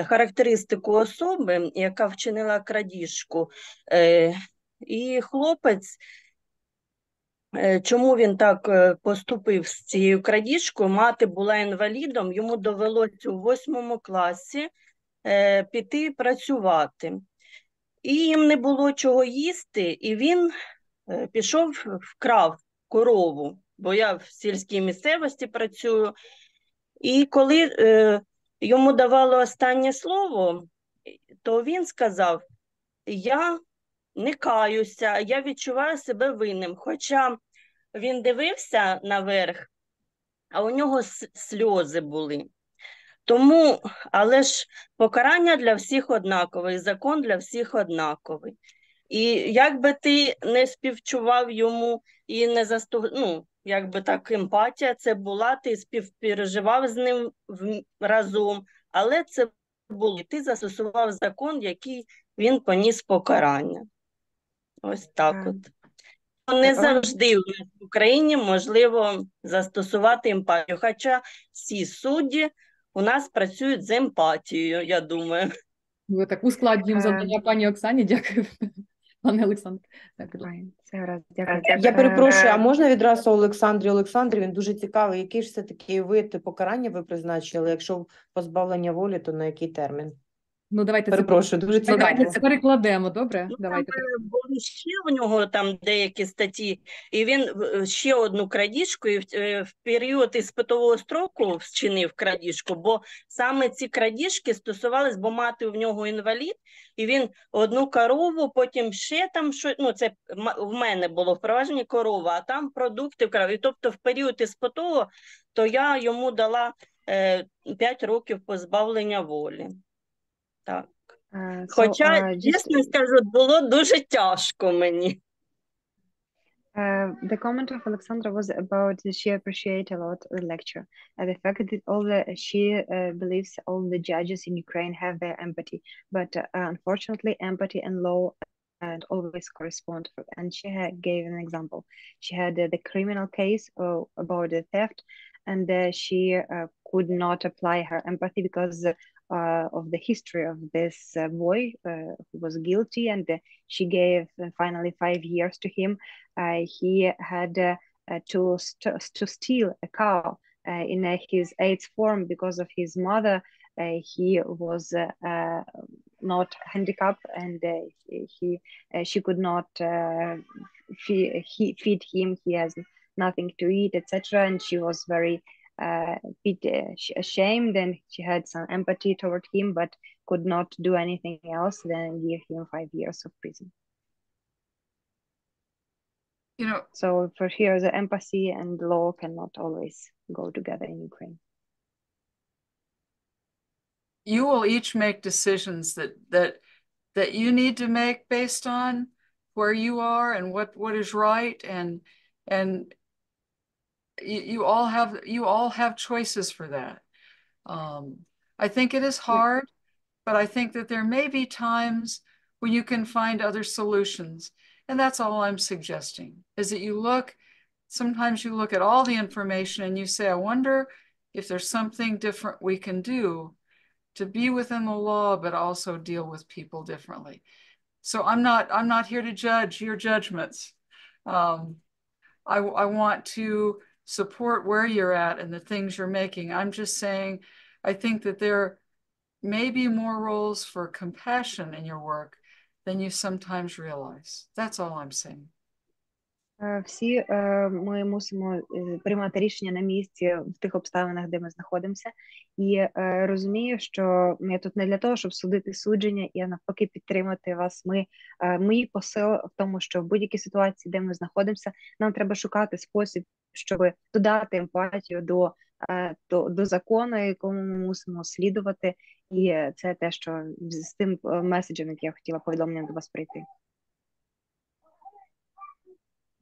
характеристику особи, яка вчинила крадіжку, і хлопець, чому він так поступив з цією крадіжкою, мати була інвалідом, йому довелося у 8 класі піти працювати. І їм не було чого їсти, і він пішов, вкрав корову, бо я в сільській місцевості працюю. І коли йому давало останнє слово, то він сказав: я не каюся, я відчуваю себе винним. Хоча він дивився наверх, а у нього сльози були. Тому, але ж покарання для всіх однакове, закон для всіх однаковий. І як би ти не співчував йому і не якби так, емпатія це була, ти співпереживав з ним разом, але це було, ти застосував закон, який він поніс покарання. Ось так от. Не завжди в Україні можливо застосувати емпатію, хоча всі судді у нас працюють з емпатією, я думаю. Ви так ускладнюємо завдання пані Оксані, дякую. Пане Олександр. Я перепрошую, а можна відразу Олександрі, він дуже цікавий, який ж все-таки вид покарання ви призначили, якщо позбавлення волі, то на який термін? Ну, давайте перепрошую, дуже цікаво. Давайте це перекладемо, добре? Давайте. Були ще в нього там деякі статті, і він ще одну крадіжку, і в період іспитового строку вчинив крадіжку, бо саме ці крадіжки стосувались, бо мати в нього інвалід, і він одну корову, потім ще там, це в мене було впровадження корова, а там продукти вкрав. І тобто в період іспитового, то я йому дала 5 років позбавлення волі. Так. Хоча, чесно скажу, було дуже тяжко мені. The comment of Alexandra was about that she appreciated a lot the lecture and the fact that she believes all the judges in Ukraine have their empathy, but unfortunately empathy and law and always correspond. And she gave an example. She had the criminal case about the theft, and she could not apply her empathy because of the history of this boy who was guilty, and she gave finally 5 years to him. He had to steal a cow in his 8th form because of his mother. He was not handicapped, and she could not feed him. He has nothing to eat, etc. And she was very ashamed, and she had some empathy toward him, but could not do anything else than give him 5 years of prison. You know, so for here, the empathy and law cannot always go together in Ukraine. You will each make decisions that you need to make based on where you are and what is right, and you all have choices for that. I think it is hard, but I think that there may be times when you can find other solutions. And that's all I'm suggesting, is that sometimes you look at all the information and you say, I wonder if there's something different we can do to be within the law, but also deal with people differently. So I'm not here to judge your judgments. I want to support where you're at and the things you're making. I'm just saying, I think that there may be more roles for compassion in your work than you sometimes realize. That's all I'm saying. Всі ми мусимо приймати рішення на місці в тих обставинах, де ми знаходимося. І розумію, що я тут не для того, щоб судити судження, і навпаки підтримати вас. Мій посил в тому, що в будь-якій ситуації, де ми знаходимося, нам треба шукати спосіб, щоб додати емпатію до закону, якому ми мусимо слідувати. І це те, що з тим меседжем, який я хотіла повідомленням до вас прийти.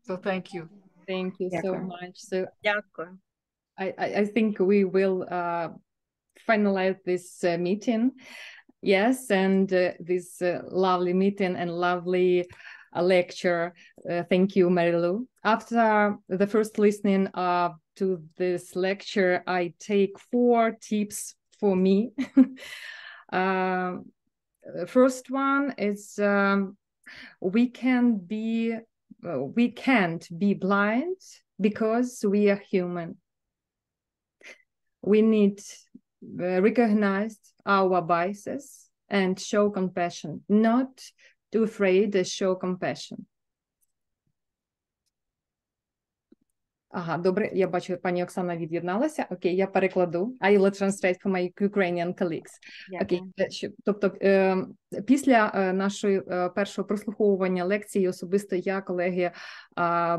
So thank you. Thank you so much. So Дякую. I think we will finalize this meeting. Yes, and this lovely meeting and lovely lecture. Thank you, Mary Lou. After the first listening to this lecture, I take 4 tips for me. First one is we can't be blind because we are human. We need recognize our biases and show compassion, not too afraid to show compassion. Ага, добре, я бачу, пані Оксана від'єдналася. Окей, я перекладу. I will translate for my Ukrainian colleagues. Окей, тобто після нашої першого прослуховування лекції особисто я, колеги,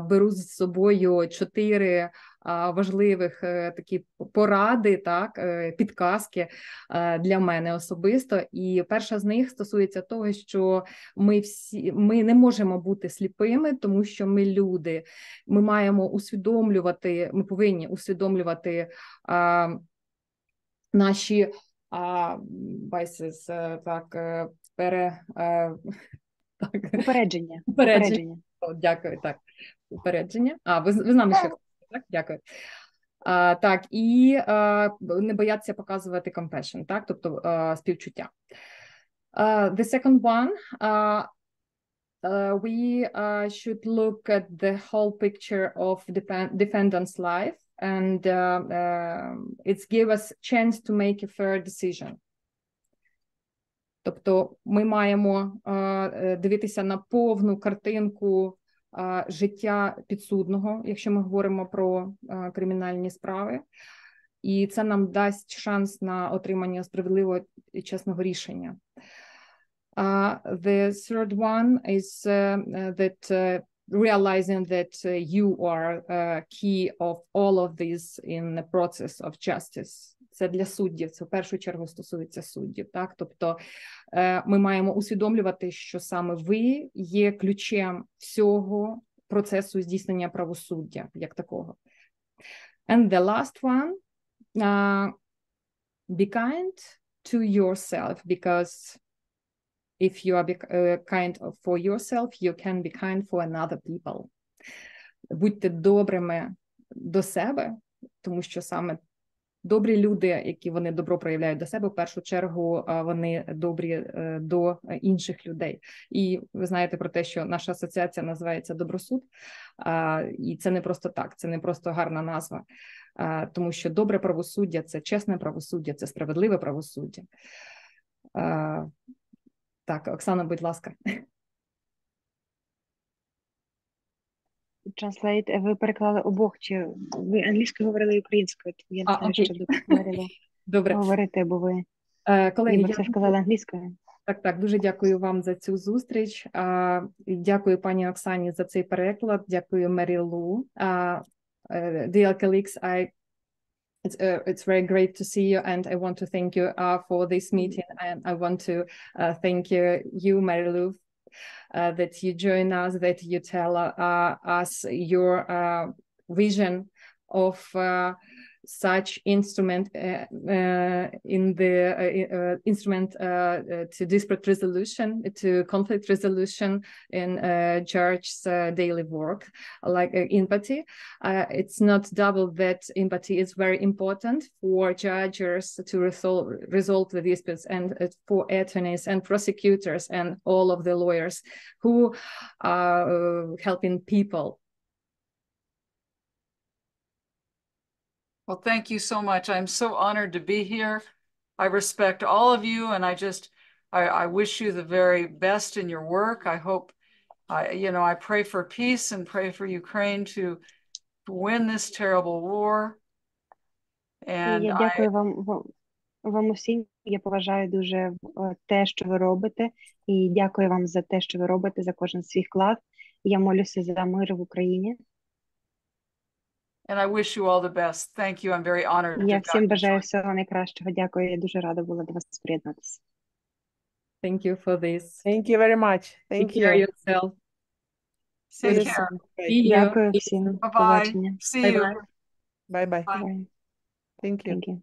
беру з собою 4 важливих такі поради, так, підказки для мене особисто. І перша з них стосується того, що ми не можемо бути сліпими, тому що ми люди. Ми маємо усвідомлювати, ми повинні усвідомлювати наші biases, так, упередження. О, дякую, так. Упередження. Ви з нами ще? Так, дякую. Так, і не боятися показувати compassion, так, тобто співчуття. The second one, we should look at the whole picture of defendant's life, and it's give us chance to make a fair decision. Тобто ми маємо дивитися на повну картинку життя підсудного, якщо ми говоримо про кримінальні справи, і це нам дасть шанс на отримання справедливого і чесного рішення. The third one is that realizing that you are key of all of this in the process of justice. Це для суддів, це в першу чергу стосується суддів, так? Тобто ми маємо усвідомлювати, що саме ви є ключем всього процесу здійснення правосуддя, як такого. And the last one, be kind to yourself, because if you are kind for yourself, you can be kind for another people. Будьте добрими до себе, тому що саме добрі люди, які вони добро проявляють до себе, в першу чергу вони добрі до інших людей. І ви знаєте про те, що наша асоціація називається «Добросуд», і це не просто так, це не просто гарна назва, тому що добре правосуддя – це чесне правосуддя, це справедливе правосуддя. Так, Оксана, будь ласка. Translate, ви переклали обох, чи ви англійською говорили і українською? Я не знаю, що договорили говорити, бо ви ніби все сказали англійською. Так, дуже дякую вам за цю зустріч. Дякую пані Оксані за цей переклад, дякую Мері Лу. Dear colleagues, it's very great to see you, and I want to thank you for this meeting, and I want to thank you, Mary Lou, that you join us, that you tell us your vision of such instrument in the instrument to dispute resolution, to conflict resolution in judge's daily work, like empathy. It's not double that empathy is very important for judges to resolve the disputes, and for attorneys and prosecutors and all of the lawyers who are helping people. Well, thank you so much. I'm so honored to be here. I respect all of you, and I wish you the very best in your work. I hope, I pray for peace and pray for Ukraine to win this terrible war. And я дякую вам усім. Я поважаю дуже те, що ви робите, і дякую вам за те, що ви робите, за кожен свій вклад. Я молюся за мир в Україні. And I wish you all the best. Thank you. I'm very honored. Я всім бажаю всього найкращого. Дякую. Я дуже рада була до вас приєднатися. Thank you for this. Thank you very much. Thank you. Take care yourself. Take care. Дякую всім. Bye-bye. See you. Bye-bye. Thank you. Thank you.